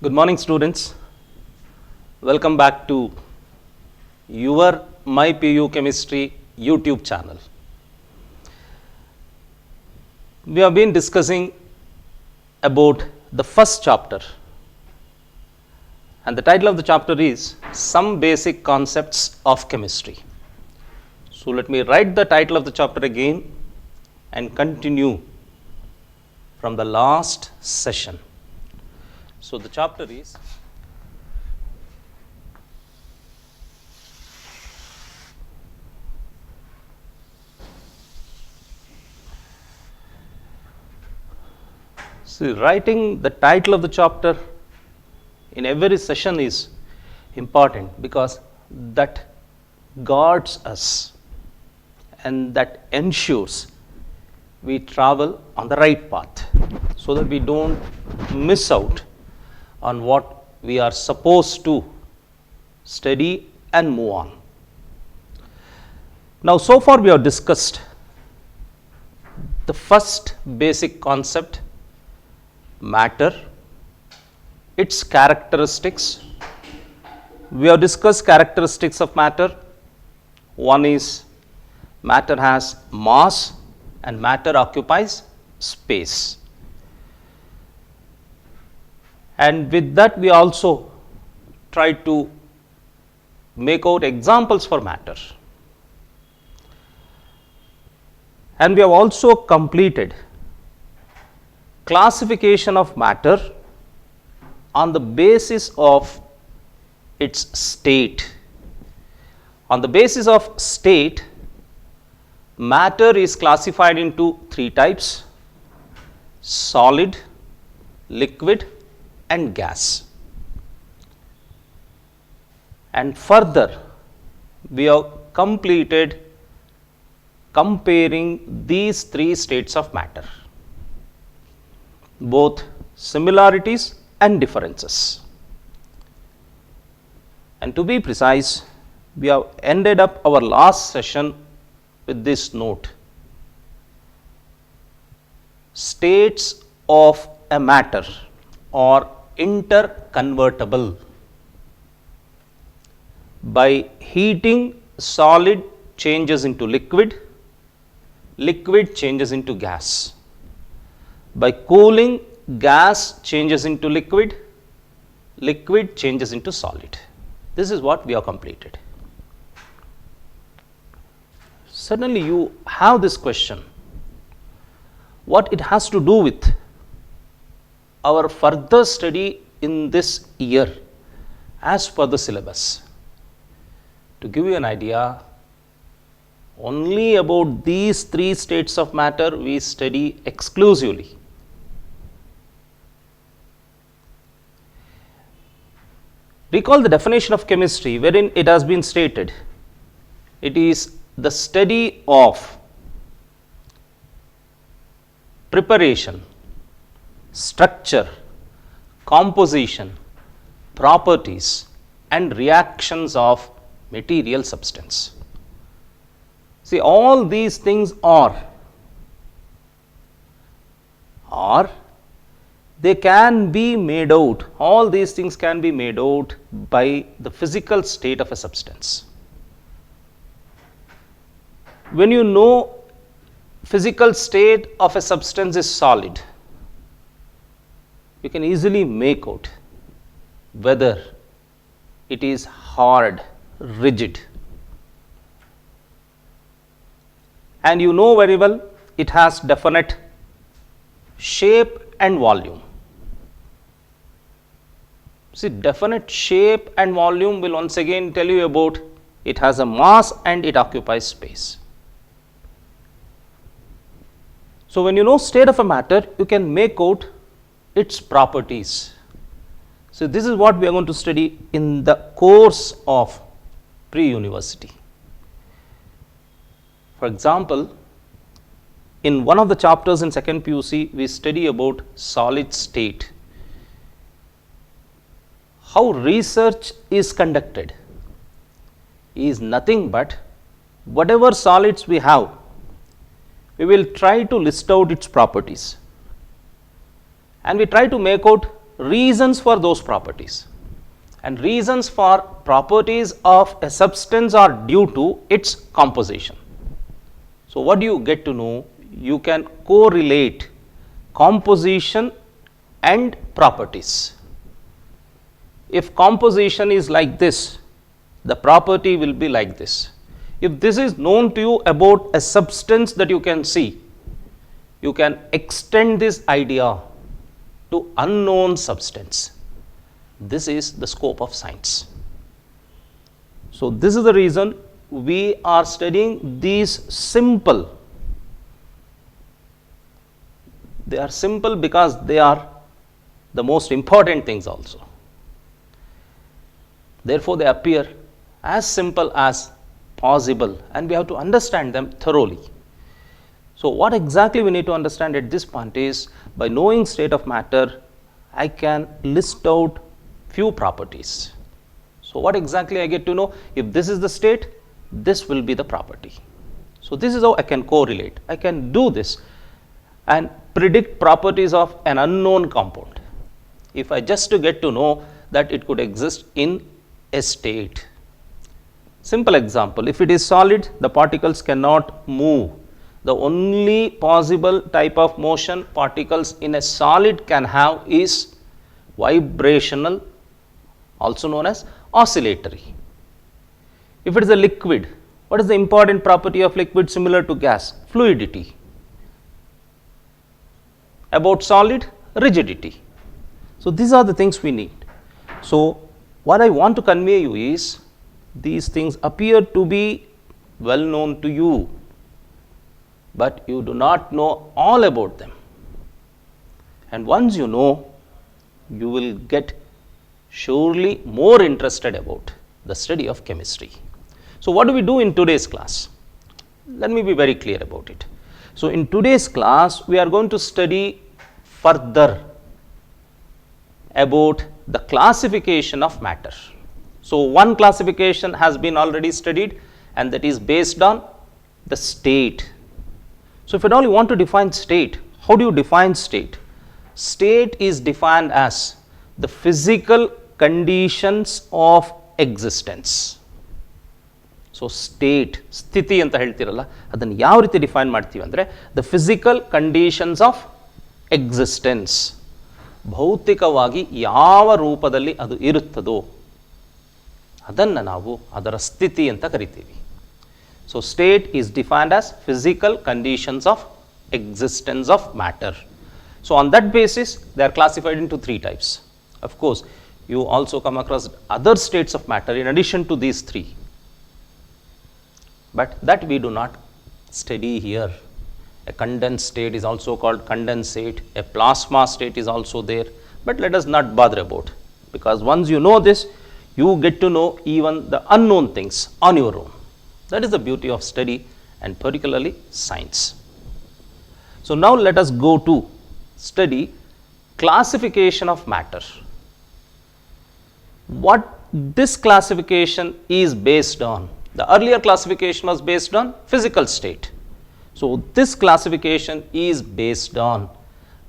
Good morning, students. Welcome back to your MyPU Chemistry YouTube channel. We have been discussing about the first chapter, and the title of the chapter is Some Basic Concepts of Chemistry. So let me write the title of the chapter again and continue from the last session. So the chapter is writing the title of the chapter in every session is important because that guards us and that ensures we travel on the right path so that we don't miss out on what we are supposed to study and move on. Now, so far we have discussed the first basic concept, matter, its characteristics. We have discussed characteristics of matter. One is matter has mass and matter occupies space. And with that we also try to make out examples for matter. And we have also completed classification of matter on the basis of its state. On the basis of state, matter is classified into three types: solid, liquid and gas. And further we have completed comparing these three states of matter, both similarities and differences. And to be precise, we have ended up our last session with this note: states of a matter are interconvertible. By heating, solid changes into liquid, liquid changes into gas. By cooling, gas changes into liquid, liquid changes into solid. This is what we have completed. Suddenly you have this question, what it has to do with our further study in this year as per the syllabus. To give you an idea, only about these three states of matter we study exclusively. Recall the definition of chemistry, wherein it has been stated, it is the study of preparation, structure, composition, properties and reactions of material substance. See, all these things are they can be made out, all these things can be made out by the physical state of a substance. When you know physical state of a substance is solid, you can easily make out whether it is hard, rigid. And you know very well it has definite shape and volume. See, definite shape and volume will once again tell you about it has a mass and it occupies space. So when you know state of a matter, you can make out its properties. So this is what we are going to study in the course of pre-university. For example, in one of the chapters in second PUC, we study about solid state. How research is conducted is nothing but whatever solids we have, we will try to list out its properties and we try to make out reasons for those properties. And reasons for properties of a substance are due to its composition. So, what do you get to know? You can correlate composition and properties. If composition is like this, the property will be like this. If this is known to you about a substance that you can see, you can extend this idea to unknown substance. This is the scope of science. So, this is the reason we are studying these simple. They are simple because they are the most important things also. Therefore, they appear as simple as possible and we have to understand them thoroughly. So, what exactly we need to understand at this point is, by knowing state of matter, I can list out few properties. So, what exactly I get to know? If this is the state, this will be the property. So, this is how I can correlate. I can do this and predict properties of an unknown compound. If I just to get to know that it could exist in a state. Simple example, if it is solid, the particles cannot move. The only possible type of motion particles in a solid can have is vibrational, also known as oscillatory. If it is a liquid, what is the important property of liquid similar to gas? Fluidity. About solid, rigidity. So, these are the things we need. So, what I want to convey you is, these things appear to be well known to you, but you do not know all about them. And once you know, you will get surely more interested about the study of chemistry. So, what do we do in today's class? Let me be very clear about it. So, in today's class, we are going to study further about the classification of matter. So, one classification has been already studied, and that is based on the state. So, if at all you want to define state, how do you define state? State is defined as the physical conditions of existence. So, state, ಸ್ಥಿತಿ ಅಂತ ಹೇಳ್ತಿರಲ್ಲ, ಅದನ್ನು ಯಾವ ರೀತಿ define ಮಾಡ್ತೀವಿ ಅಂದರೆ, the physical conditions of existence. ಭೌತಿಕವಾಗಿ ಯಾವ ರೂಪದಲ್ಲಿ ಅದು ಇರುತ್ತದೋ ಅದನ್ನು ನಾವು ಅದರ ಸ್ಥಿತಿ ಅಂತ ಕರಿತೀವಿ. So, state is defined as physical conditions of existence of matter. So, on that basis, they are classified into three types. Of course, you also come across other states of matter in addition to these three, but that we do not study here. A condensed state is also called condensate, a plasma state is also there, but let us not bother about, because once you know this, you get to know even the unknown things on your own. That is the beauty of study, and particularly science. So, now let us go to study classification of matter. What this classification is based on? The earlier classification was based on physical state. So, this classification is based on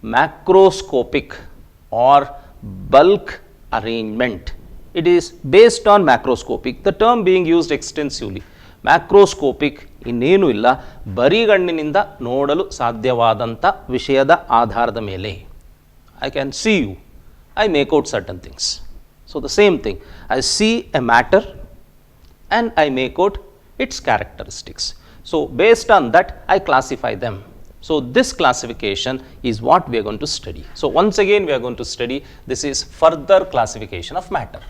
macroscopic or bulk arrangement. It is based on macroscopic, the term being used extensively. Macroscopic ಇನ್ನೇನು ಇಲ್ಲ, ಬರಿಗಣ್ಣಿನಿಂದ ನೋಡಲು ಸಾಧ್ಯವಾದಂಥ ವಿಷಯದ ಆಧಾರದ ಮೇಲೆ. I can see you, I make out certain things. So, the same thing, I see a matter and I make out its characteristics. So, based on that, I classify them. So, this classification is what we are going to study. So, once again we are going to study, this is further classification of matter.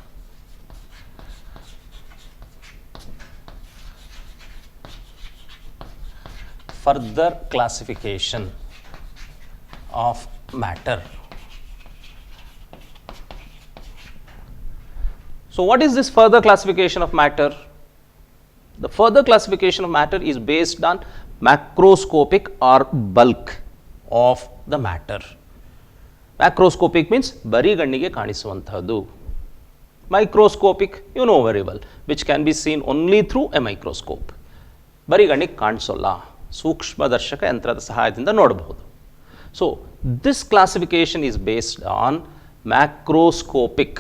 Further classification of matter. So, what is this further classification of matter? The further classification of matter is based on macroscopic or bulk of the matter. Macroscopic means ಬರಿಗಣ್ಣಿಗೆ ಕಾಣಿಸುವಂತಹದ್ದು. Microscopic, you know very well, which can be seen only through a microscope. ಬರಿಗಣ್ಣಿಗೆ ಕಾಣಿಸೋಲ್ಲ, ಸೂಕ್ಷ್ಮದರ್ಶಕ ಯಂತ್ರದ ಸಹಾಯದಿಂದ ನೋಡಬಹುದು. So, this classification is based on macroscopic,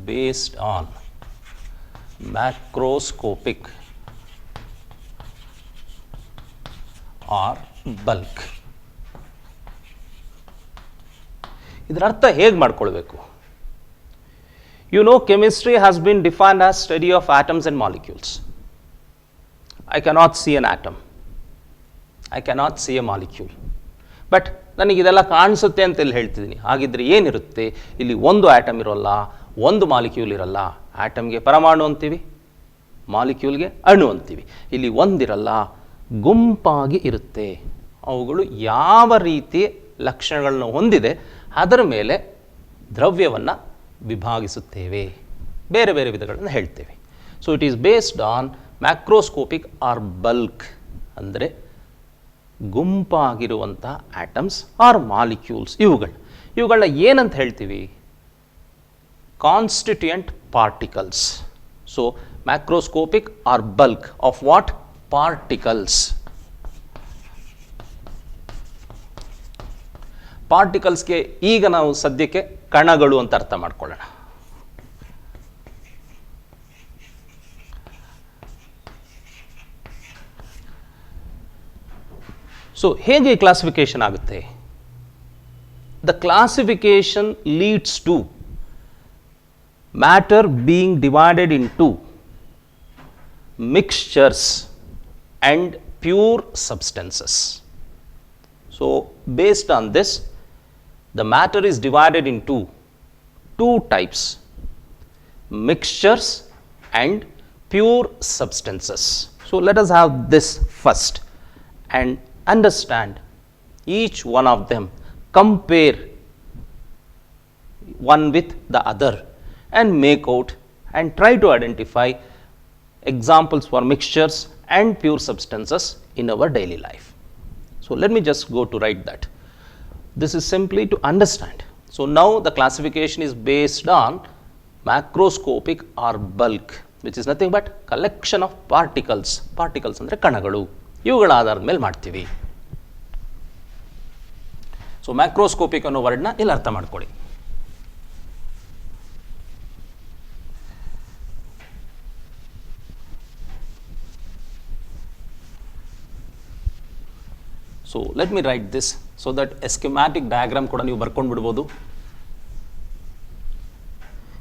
based on macroscopic or bulk. ಇದರ ಅರ್ಥ ಹೇಗೆ ಮಾಡ್ಕೊಳ್ಬೇಕು? You know, chemistry has been defined as study of atoms and molecules. I cannot see an atom. I cannot see a molecule. But ನನಗೆ ಇದೆಲ್ಲ ಕಾಣಿಸುತ್ತೆ ಅಂತ ಇಲ್ಲಿ ಹೇಳ್ತಿದ್ದೀನಿ. ಹಾಗಿದ್ರೆ ಏನಿರುತ್ತೆ? ಇಲ್ಲಿ ಒಂದು ಆಟಮ್ ಇರೋಲ್ಲ, ಒಂದು ಮಾಲಿಕ್ಯೂಲ್ ಇರಲ್ಲ. ಆಟಮ್ಗೆ ಪರಮಾಣು ಅಂತೀವಿ, ಮಾಲಿಕ್ಯೂಲ್ಗೆ ಅಣು ಅಂತೀವಿ. ಇಲ್ಲಿ ಒಂದಿರಲ್ಲ, ಗುಂಪಾಗಿ ಇರುತ್ತೆ. ಅವುಗಳು ಯಾವ ರೀತಿ ಲಕ್ಷಣಗಳನ್ನು ಹೊಂದಿದೆ ಅದರ ಮೇಲೆ ದ್ರವ್ಯವನ್ನು ವಿಭಾಗಿಸುತ್ತೇವೆ, ಬೇರೆ ಬೇರೆ ವಿಧಗಳನ್ನು ಹೇಳ್ತೇವೆ. So it is based on macroscopic or bulk, ಅಂದರೆ ಗುಂಪಾಗಿರುವಂಥ ಆಟಮ್ಸ್ ಆರ್ ಮಾಲಿಕ್ಯೂಲ್ಸ್. ಇವುಗಳನ್ನ ಏನಂತ ಹೇಳ್ತೀವಿ? Constituent particles. So macroscopic or bulk of what? Particles. ಪಾರ್ಟಿಕಲ್ಸ್ಗೆ ಈಗ ನಾವು ಸದ್ಯಕ್ಕೆ ಕಣಗಳು ಅಂತ ಅರ್ಥ ಮಾಡ್ಕೊಳ್ಳೋಣ. ಸೊ ಹೇಗೆ ಕ್ಲಾಸಿಫಿಕೇಶನ್ ಆಗುತ್ತೆ? The classification leads to matter being divided in to mixtures and pure substances. So based on this, the matter is divided into two types: mixtures and pure substances. So let us have this first and understand each one of them, compare one with the other and make out and try to identify examples for mixtures and pure substances in our daily life. So let me just go to write that. This is simply to understand. So now the classification is based on macroscopic or bulk, which is nothing but collection of particles. Particles ಅಂದರೆ ಕಣಗಳು. ಇವುಗಳ ಆಧಾರದ ಮೇಲೆ ಮಾಡ್ತೀವಿ. So macroscopic ಅನ್ನೋ ವರ್ಡ್ನ ಇಲ್ಲಿ ಅರ್ಥ ಮಾಡ್ಕೊಳ್ಳಿ. So let me write this so that A schematic diagram ಕೂಡ ನೀವು ಬರ್ಕೊಂಡು ಬಿಡ್ಬೋದು.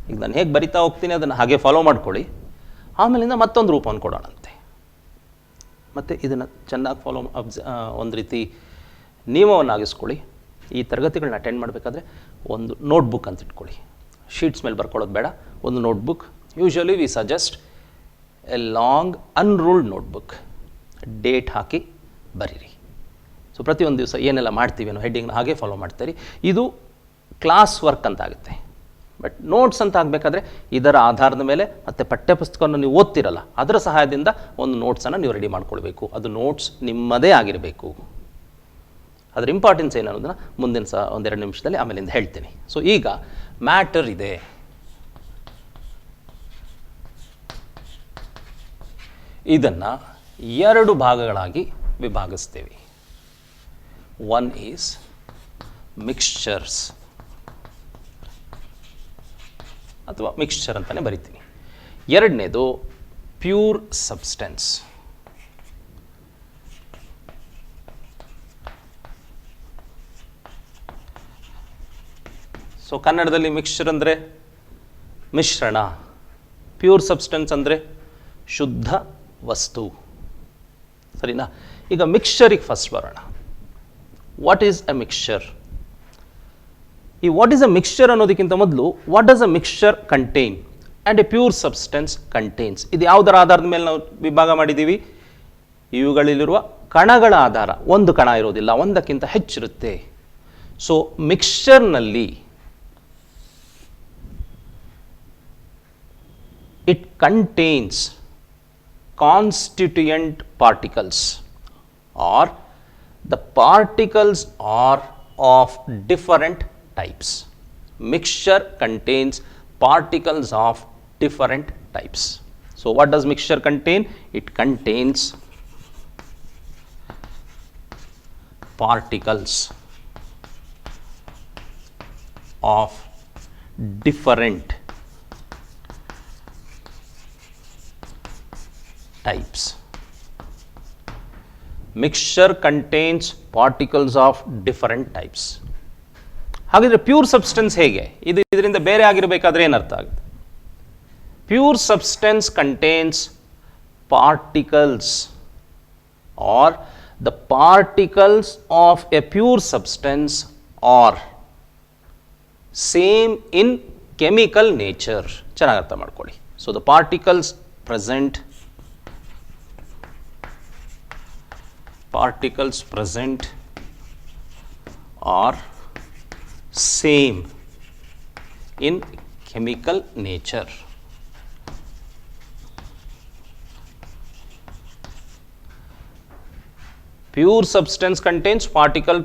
ಈಗ ನಾನು ಹೇಗೆ ಬರಿತಾ ಹೋಗ್ತೀನಿ ಅದನ್ನು ಹಾಗೆ ಫಾಲೋ ಮಾಡ್ಕೊಳ್ಳಿ. ಆಮೇಲಿಂದ ಮತ್ತೊಂದು ರೂಪವನ್ನು ಕೊಡೋಣಂತೆ. ಮತ್ತು ಇದನ್ನು ಚೆನ್ನಾಗಿ ಒಂದು ರೀತಿ ನಿಯಮವನ್ನಾಗಿಸ್ಕೊಳ್ಳಿ. ಈ ತರಗತಿಗಳನ್ನ ಅಟೆಂಡ್ ಮಾಡಬೇಕಾದ್ರೆ ಒಂದು ನೋಟ್ಬುಕ್ ಅಂತ ಇಟ್ಕೊಳ್ಳಿ. ಶೀಟ್ಸ್ ಮೇಲೆ ಬರ್ಕೊಳ್ಳೋದು ಬೇಡ, ಒಂದು notebook. Usually we suggest a long unruled notebook. Date ಹಾಕಿ ಬರೀರಿ. ಸೊ ಪ್ರತಿಯೊಂದು ದಿವಸ ಏನೆಲ್ಲ ಮಾಡ್ತೀವಿ ಅನ್ನೋ ಹೆಡ್ಡಿಂಗ್ನ ಹಾಗೆ ಫಾಲೋ ಮಾಡ್ತೀರಿ. ಇದು ಕ್ಲಾಸ್ ವರ್ಕ್ ಅಂತ ಆಗುತ್ತೆ. ಬಟ್ ನೋಟ್ಸ್ ಅಂತ ಆಗಬೇಕಾದ್ರೆ ಇದರ ಆಧಾರದ ಮೇಲೆ ಮತ್ತು ಪಠ್ಯಪುಸ್ತಕವನ್ನು ನೀವು ಓದ್ತಿರಲ್ಲ, ಅದರ ಸಹಾಯದಿಂದ ಒಂದು ನೋಟ್ಸನ್ನು ನೀವು ರೆಡಿ ಮಾಡ್ಕೊಳ್ಬೇಕು. ಅದು ನೋಟ್ಸ್ ನಿಮ್ಮದೇ ಆಗಿರಬೇಕು. ಅದರ ಇಂಪಾರ್ಟೆನ್ಸ್ ಏನು ಅನ್ನೋದನ್ನು ಮುಂದಿನ ಒಂದೆರಡು ನಿಮಿಷದಲ್ಲಿ ಆಮೇಲಿಂದ ಹೇಳ್ತೀನಿ. ಸೊ ಈಗ ಮ್ಯಾಟರ್ ಇದೆ. ಇದನ್ನು ಎರಡು ಭಾಗಗಳಾಗಿ ವಿಭಾಗಿಸ್ತೇವೆ. One is mixtures ಅಥವಾ ಮಿಕ್ಸ್ಚರ್ ಅಂತಾನೆ ಬರಿತೀನಿ. ಎರಡನೇದು ಪ್ಯೂರ್ ಸಬ್ಸ್ಟೆನ್ಸ್. ಸೊ ಕನ್ನಡದಲ್ಲಿ ಮಿಕ್ಸ್ಚರ್ ಅಂದರೆ ಮಿಶ್ರಣ, ಪ್ಯೂರ್ ಸಬ್ಸ್ಟೆನ್ಸ್ ಅಂದರೆ ಶುದ್ಧ ವಸ್ತು. ಸರಿನಾ? ಈಗ ಮಿಕ್ಸ್ಚರಿಗೆ ಫಸ್ಟ್ ಬರೋಣ. What is a mixture? ಈ ವಾಟ್ ಈಸ್ ಅ ಮಿಕ್ಸ್ಚರ್ ಅನ್ನೋದಕ್ಕಿಂತ ಮೊದಲು what does a mixture contain and A pure substance contains. ಇದು ಯಾವುದರ ಆಧಾರದ ಮೇಲೆ ನಾವು ವಿಭಾಗ ಮಾಡಿದ್ದೀವಿ? ಇವುಗಳಲ್ಲಿರುವ ಕಣಗಳ ಆಧಾರ. ಒಂದು ಕಣ ಇರೋದಿಲ್ಲ, ಒಂದಕ್ಕಿಂತ ಹೆಚ್ಚಿರುತ್ತೆ. ಸೊ ಮಿಕ್ಸ್ಚರ್ನಲ್ಲಿ it contains constituent particles or the particles are of different types. Mixture contains particles of different types. So what does mixture contain? It contains particles of different types. Mixture contains particles of different types. ಹಾಗಿದ್ರೆ pure substance ಹೇಗೆ? ಇದರಿಂದ ಬೇರೆ ಆಗಿರಬೇಕಾದ್ರೆ ಏನರ್ಥ ಆಗುತ್ತೆ? Pure substance contains particles, or the particles of a pure substance are same in chemical nature. ಚೆನ್ನಾಗಿ ಅರ್ಥ ಮಾಡ್ಕೊಳ್ಳಿ. So the particles present are same in chemical nature. Pure substance contains particles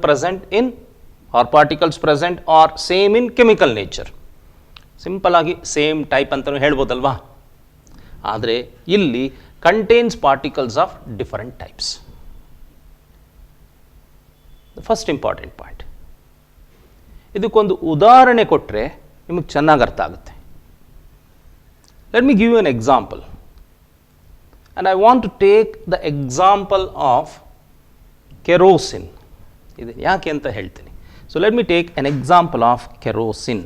present or same in chemical nature. Simple ಆಗಿ same type ಅಂತಲೂ ಹೇಳ್ಬೋದಲ್ವಾ? ಆದರೆ ಇಲ್ಲಿ contains particles of different types. The first important point. ಇದಕ್ಕೊಂದು ಉದಾಹರಣೆ ಕೊಟ್ಟರೆ ನಿಮಗೆ ಚೆನ್ನಾಗಿ ಅರ್ಥ ಆಗುತ್ತೆ. Let me give you an example, and I want to take the example of kerosene. ಇದು ಯಾಕೆ ಅಂತ ಹೇಳ್ತೀನಿ. So let me take an example of kerosene.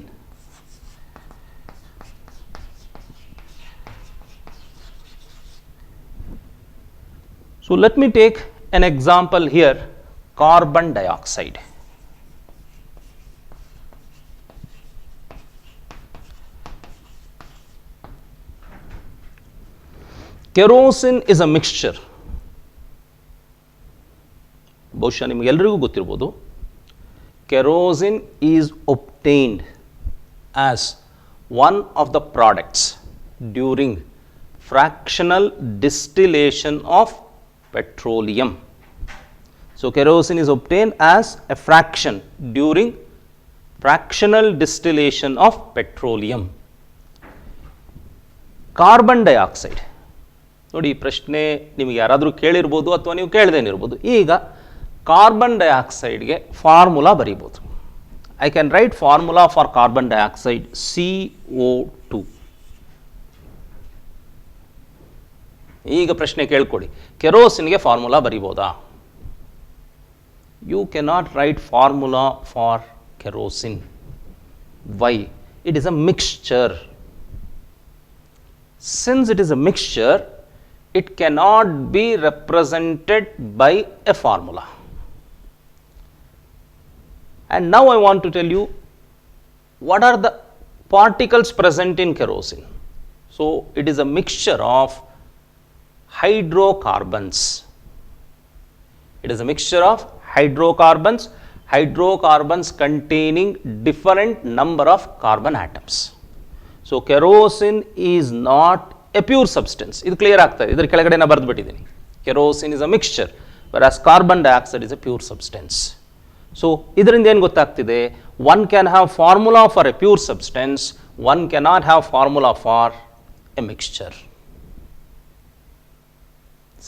So let me take an example here, carbon dioxide. Kerosene is a mixture. ಬಹುಶಃ ನಿಮಗೆಲ್ಲರಿಗೂ ಗೊತ್ತಿರ್ಬೋದು. Kerosene is obtained as one of the products during fractional distillation of petroleum. So kerosene is obtained as a fraction during fractional distillation of petroleum. Carbon dioxide ನೋಡಿ, ಈ ಪ್ರಶ್ನೆ ನಿಮಗೆ ಯಾರಾದರೂ ಕೇಳಿರ್ಬೋದು ಅಥವಾ ನೀವು ಕೇಳದೇನಿರ್ಬೋದು. ಈಗ ಕಾರ್ಬನ್ ಡೈಆಕ್ಸೈಡ್ಗೆ ಫಾರ್ಮುಲಾ ಬರೀಬೋದು. I can write formula for carbon dioxide CO2. ಈಗ ಪ್ರಶ್ನೆ ಕೇಳ್ಕೊಳ್ಳಿ, ಕೆರೋಸಿನ್ಗೆ ಫಾರ್ಮುಲಾ ಬರಿಬೋದಾ? You cannot write formula for kerosene. Why? It is a mixture. Since it is a mixture, it cannot be represented by a formula. And now I want to tell you what are the particles present in kerosene. So it is a mixture of hydrocarbons. It is a mixture of hydrocarbons containing different number of carbon atoms. So kerosene is not a pure substance. ಇದು clear ಆಗ್ತದೆ. ಇದರ ಕೆಳಗಡೆ ನಾನು ಬರೆದು ಬಿಟ್ಟಿದ್ದೀನಿ. Kerosene is a mixture, whereas carbon dioxide is a pure substance. So ಇದರಿಂದ ಏನು ಗೊತ್ತಾಗ್ತಿದೆ? One can have formula for a pure substance, one cannot have formula for a mixture.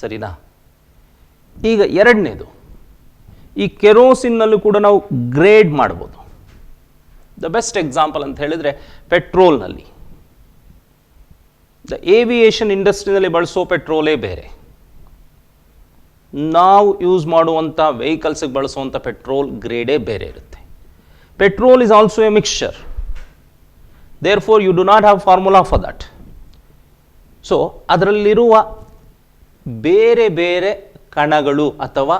ಸರಿನಾ? ಈಗ ಎರಡನೇದು, ಈ ಕೆರೋಸಿನ್ನಲ್ಲೂ ಕೂಡ ನಾವು ಗ್ರೇಡ್ ಮಾಡ್ಬೋದು. ದ ಬೆಸ್ಟ್ ಎಕ್ಸಾಂಪಲ್ ಅಂತ ಹೇಳಿದರೆ ಪೆಟ್ರೋಲ್ನಲ್ಲಿ, ದ ಏವಿಯೇಷನ್ ಇಂಡಸ್ಟ್ರಿನಲ್ಲಿ ಬಳಸೋ ಪೆಟ್ರೋಲೇ ಬೇರೆ, ನಾವು ಯೂಸ್ ಮಾಡುವಂಥ ವೆಹಿಕಲ್ಸ್ಗೆ ಬಳಸುವಂಥ ಪೆಟ್ರೋಲ್ ಗ್ರೇಡೇ ಬೇರೆ ಇರುತ್ತೆ. Petrol is also a mixture, therefore you do not have formula for that. So ಅದರಲ್ಲಿರುವ ಬೇರೆ ಬೇರೆ ಕಣಗಳು ಅಥವಾ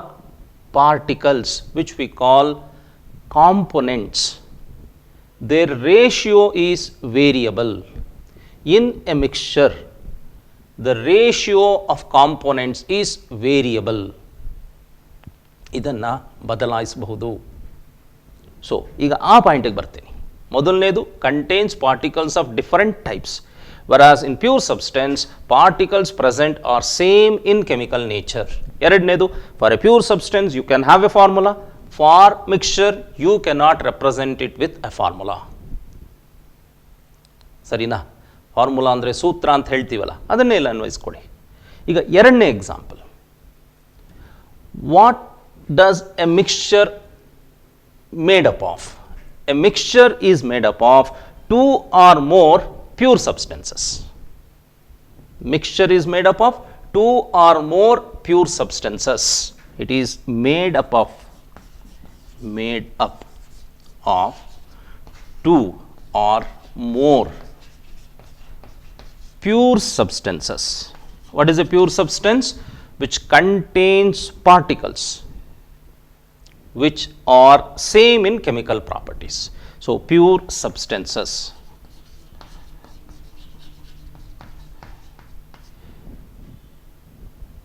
particles which we call components, their ratio is variable. In a mixture, the ratio of components is variable. ಇದನ್ನು ಬದಲಾಯಿಸಬಹುದು. So ಈಗ ಆ ಪಾಯಿಂಟಿಗೆ ಬರ್ತೀನಿ. ಮೊದಲನೇದು, contains particles of different types, whereas in pure substance particles present are same in chemical nature. ಎರಡನೇದು, for a pure substance you can have a formula, for mixture you cannot represent it with a formula. ಸರಿನಾ? Formula ಅಂದರೆ ಸೂತ್ರ ಅಂತ ಹೇಳ್ತೀವಲ್ಲ, ಅದನ್ನೇ ಎಲ್ಲ ಅನ್ವಯಿಸ್ಕೊಳ್ಳಿ. ಈಗ ಎರಡನೇ example, what does A mixture made up of? a mixture is made up of two or more pure substances. Mixture is made up of two or more pure substances. It is made up of two or more pure substances. What is a pure substance? Which contains particles which are same in chemical properties. So pure substances.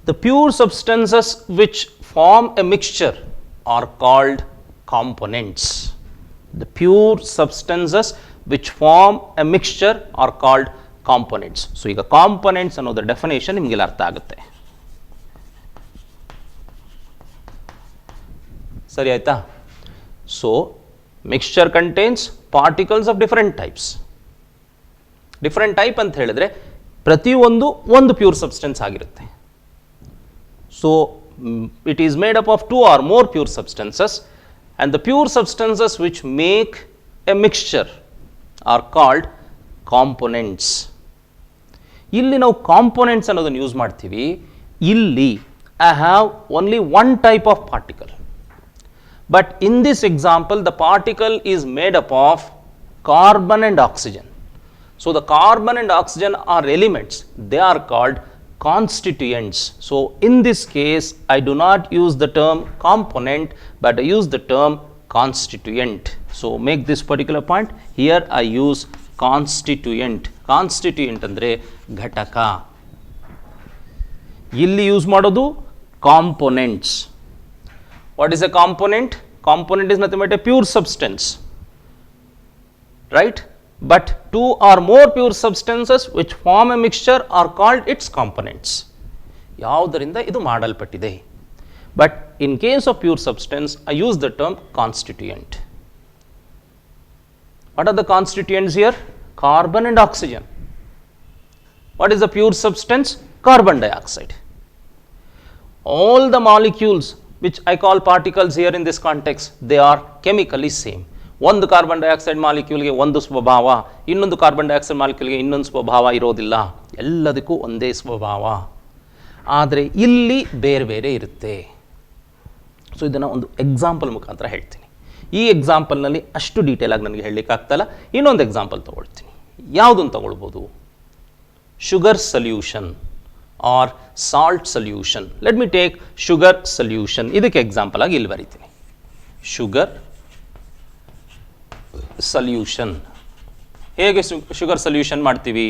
The pure substances which form a mixture are called components. The pure substances which form a mixture are called components. So ಈಗ components ಅನ್ನೋದರ definition ನಿಮಗೆ ಅರ್ಥ ಆಗುತ್ತೆ. ಸರಿ ಆಯ್ತಾ? So mixture contains particles of different types. Different type ಅಂತ ಹೇಳಿದ್ರೆ ಪ್ರತಿಯೊಂದು ಒಂದು ಪ್ಯೂರ್ ಸಬ್ಸ್ಟೆನ್ಸ್ ಆಗಿರುತ್ತೆ. So it is made up of two or more pure substances, and the pure substances which make a mixture are called components. ಇಲ್ಲಿ ನಾವು components ಅನ್ನೋದನ್ನು use ಮಾಡ್ತೀವಿ. ಇಲ್ಲಿ I have only one type of particle, but in this example the particle is made up of carbon and oxygen. So the carbon and oxygen are elements, they are called constituents. So in this case I do not use the term component, but I use the term constituent. So make this particular point, here I use constituent. Constituent ಅಂದ್ರೆ ಘಟಕ. ಇಲ್ಲಿ use ಮಾಡೋದು components. What is a component? Component is nothing but a pure substance, right? But two or more pure substances which form a mixture are called its components. ಯಾವುದರಿಂದ ಇದು ಮಾಡಲ್ಪಟ್ಟಿದೆ. But in case of pure substance I use the term constituent. What are the constituents here? Carbon and oxygen. What is the pure substance? Carbon dioxide. All the molecules which I call particles here in this context, they are chemically same. ಒಂದು carbon dioxide ಮಾಲಿಕ್ಯೂಲ್ಗೆ ಒಂದು ಸ್ವಭಾವ, ಇನ್ನೊಂದು carbon dioxide ಮಾಲಿಕ್ಯೂಲ್ಗೆ ಇನ್ನೊಂದು ಸ್ವಭಾವ ಇರೋದಿಲ್ಲ. ಎಲ್ಲದಕ್ಕೂ ಒಂದೇ ಸ್ವಭಾವ, ಆದರೆ ಇಲ್ಲಿ ಬೇರೆ ಬೇರೆ ಇರುತ್ತೆ. ಸೊ ಇದನ್ನು ಒಂದು ಎಕ್ಸಾಂಪಲ್ ಮುಖಾಂತರ ಹೇಳ್ತೀನಿ. ಈ ಎಕ್ಸಾಂಪಲ್ನಲ್ಲಿ ಅಷ್ಟು ಡೀಟೇಲ್ ಆಗಿ ನನಗೆ ಹೇಳಲಿಕ್ಕೆ ಆಗ್ತಾಯಿಲ್ಲ. ಇನ್ನೊಂದು ಎಕ್ಸಾಂಪಲ್ ತೊಗೊಳ್ತೀನಿ. ಯಾವುದನ್ನು ತಗೊಳ್ಬೋದು? Sugar solution or salt solution. Let me take sugar solution. ಇದಕ್ಕೆ ಎಕ್ಸಾಂಪಲ್ ಆಗಿ ಇಲ್ಲಿ ಬರೀತೀನಿ. Sugar solution. ಹೇಗೆ ಶುಗರ್ ಸೊಲ್ಯೂಷನ್ ಮಾಡ್ತೀವಿ?